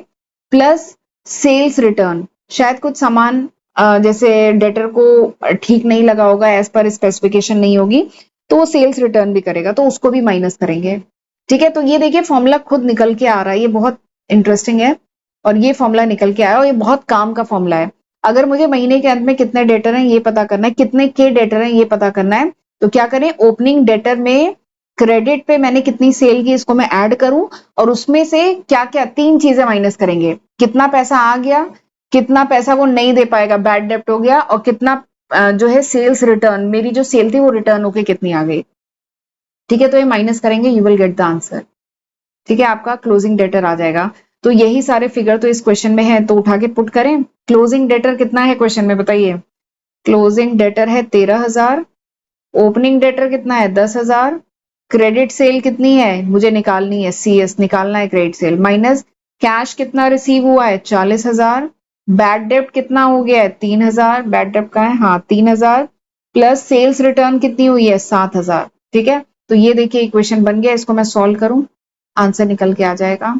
प्लस सेल्स रिटर्न, शायद कुछ सामान जैसे डेटर को ठीक नहीं लगा होगा, एज पर स्पेसिफिकेशन नहीं होगी, तो वो सेल्स रिटर्न भी करेगा, तो उसको भी माइनस करेंगे, ठीक है। तो ये देखिए फॉर्मूला खुद निकल के आ रहा है, ये बहुत इंटरेस्टिंग है, और ये फॉर्मूला निकल के आया और ये बहुत काम का फॉर्मूला है। अगर मुझे महीने के अंत में कितने डेटर हैं ये पता करना है, कितने के डेटर हैं ये पता करना है, तो क्या करें, ओपनिंग डेटर में क्रेडिट पे मैंने कितनी सेल की इसको मैं ऐड करूं, और उसमें से क्या क्या तीन चीजें माइनस करेंगे, कितना पैसा आ गया, कितना पैसा वो नहीं दे पाएगा बैड डेप्ट हो गया, और कितना जो है सेल्स रिटर्न, मेरी जो सेल थी वो रिटर्न होके कितनी आ गई, ठीक है। तो ये माइनस करेंगे, you will get the answer, ठीक है, आपका क्लोजिंग डेटर आ जाएगा। तो यही सारे फिगर तो इस क्वेश्चन में है, तो उठा के पुट करें। क्लोजिंग डेटर कितना है क्वेश्चन में बताइए, क्लोजिंग डेटर है 13,000, ओपनिंग डेटर कितना है 10,000, क्रेडिट सेल कितनी है मुझे निकालनी है, CS निकालना है क्रेडिट सेल, माइनस कैश कितना रिसीव हुआ है 40,000, बैड डेप्ट कितना हो गया है 3,000, बैड डेप्ट का है हाँ 3,000, प्लस सेल्स रिटर्न कितनी हुई है 7,000, ठीक है। तो ये देखिए इक्वेशन बन गया, इसको मैं सॉल्व करूं, आंसर निकल के आ जाएगा,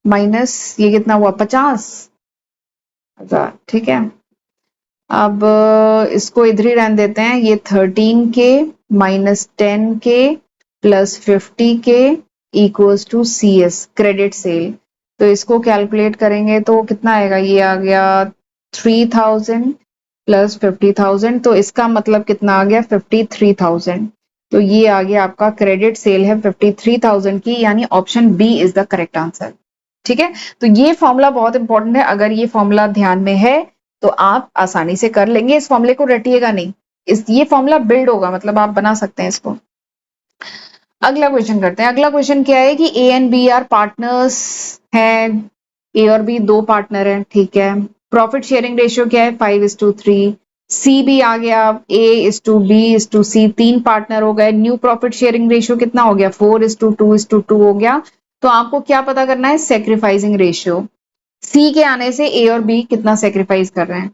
माइनस ये कितना हुआ 50,000, ठीक है। अब इसको इधर ही रहने देते हैं, ये 13K -10K plus 50K equals to CS credit sale. तो इसको कैलकुलेट करेंगे तो कितना आएगा, ये आ गया 3000 प्लस 50,000, तो इसका मतलब कितना आ गया 53,000। तो ये आ गया आपका क्रेडिट सेल है 53,000 की, यानी option B is the correct answer. ठीक है, तो ये फॉर्मूला बहुत इंपॉर्टेंट है, अगर ये फॉर्मूला ध्यान में है तो आप आसानी से कर लेंगे। इस फॉर्मूले को रटिएगा नहीं, ये फॉर्मूला बिल्ड होगा, मतलब आप बना सकते हैं इसको। अगला क्वेश्चन करते हैं। अगला क्वेश्चन क्या है कि A and B are partners हैं, ए और बी दो पार्टनर हैं, ठीक है। प्रॉफिट शेयरिंग रेशियो क्या है 5:3। सी भी आ गया, A:B:C, तीन पार्टनर हो गए। न्यू प्रॉफिट शेयरिंग रेशियो कितना हो गया 4:2:2 हो गया। तो आपको क्या पता करना है, सेक्रीफाइसिंग रेशियो। सी के आने से ए और बी कितना सेक्रीफाइस कर रहे हैं,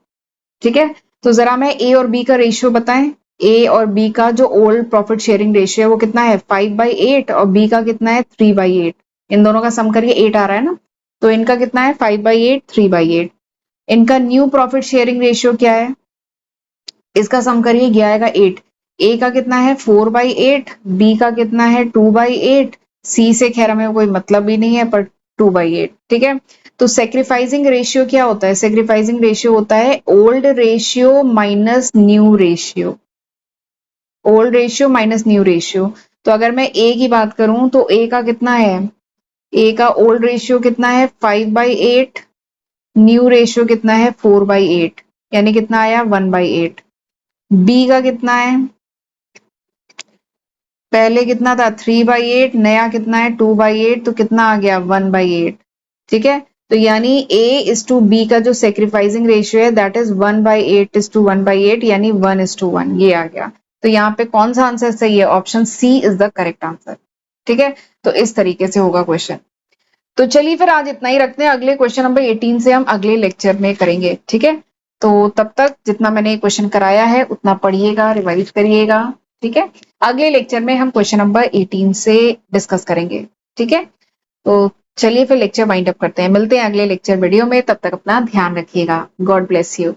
ठीक है। तो जरा मैं ए और बी का रेशियो बताएं। ए और बी का जो ओल्ड प्रॉफिट शेयरिंग रेशियो है वो कितना है 5/8 और बी का कितना है 3/8। इन दोनों का सम करिए 8 आ रहा है ना, तो इनका कितना है 5/8 3/8। इनका न्यू प्रॉफिट शेयरिंग रेशियो क्या है, इसका सम करिए, ये आएगा 8। ए का कितना है 4/8, बी का कितना है 2/8, सी से खैर हमें कोई मतलब भी नहीं है पर 2/8, ठीक है। तो सेक्रीफाइसिंग रेशियो क्या होता है, सेक्रीफाइसिंग रेशियो होता है old ratio minus new ratio, old ratio minus new ratio. तो अगर मैं ए की बात करूं तो ए का कितना है, ए का ओल्ड रेशियो कितना है 5/8, न्यू रेशियो कितना है 4/8, यानी कितना आया 1/8। बी का कितना है, पहले कितना था 3/8, नया कितना है 2/8, तो कितना आ गया 1/8, ठीक है। तो यानी A इज टू बी का जो सेक्रीफाइसिंग रेशियो है दैट इज 1/8:1/8, यानी 1:1, ये आ गया। तो यहाँ पे कौन सा आंसर सही है, option C is the correct answer, ठीक है। तो इस तरीके से होगा क्वेश्चन। तो चलिए फिर आज इतना ही रखते हैं, अगले क्वेश्चन नंबर 18 से हम अगले लेक्चर में करेंगे, ठीक है। तो तब तक जितना मैंने क्वेश्चन कराया है उतना पढ़िएगा, रिवाइज करिएगा, ठीक है। अगले लेक्चर में हम क्वेश्चन नंबर 18 से डिस्कस करेंगे, ठीक है। तो चलिए फिर लेक्चर वाइंड अप करते हैं, मिलते हैं अगले लेक्चर वीडियो में, तब तक अपना ध्यान रखिएगा। God bless you.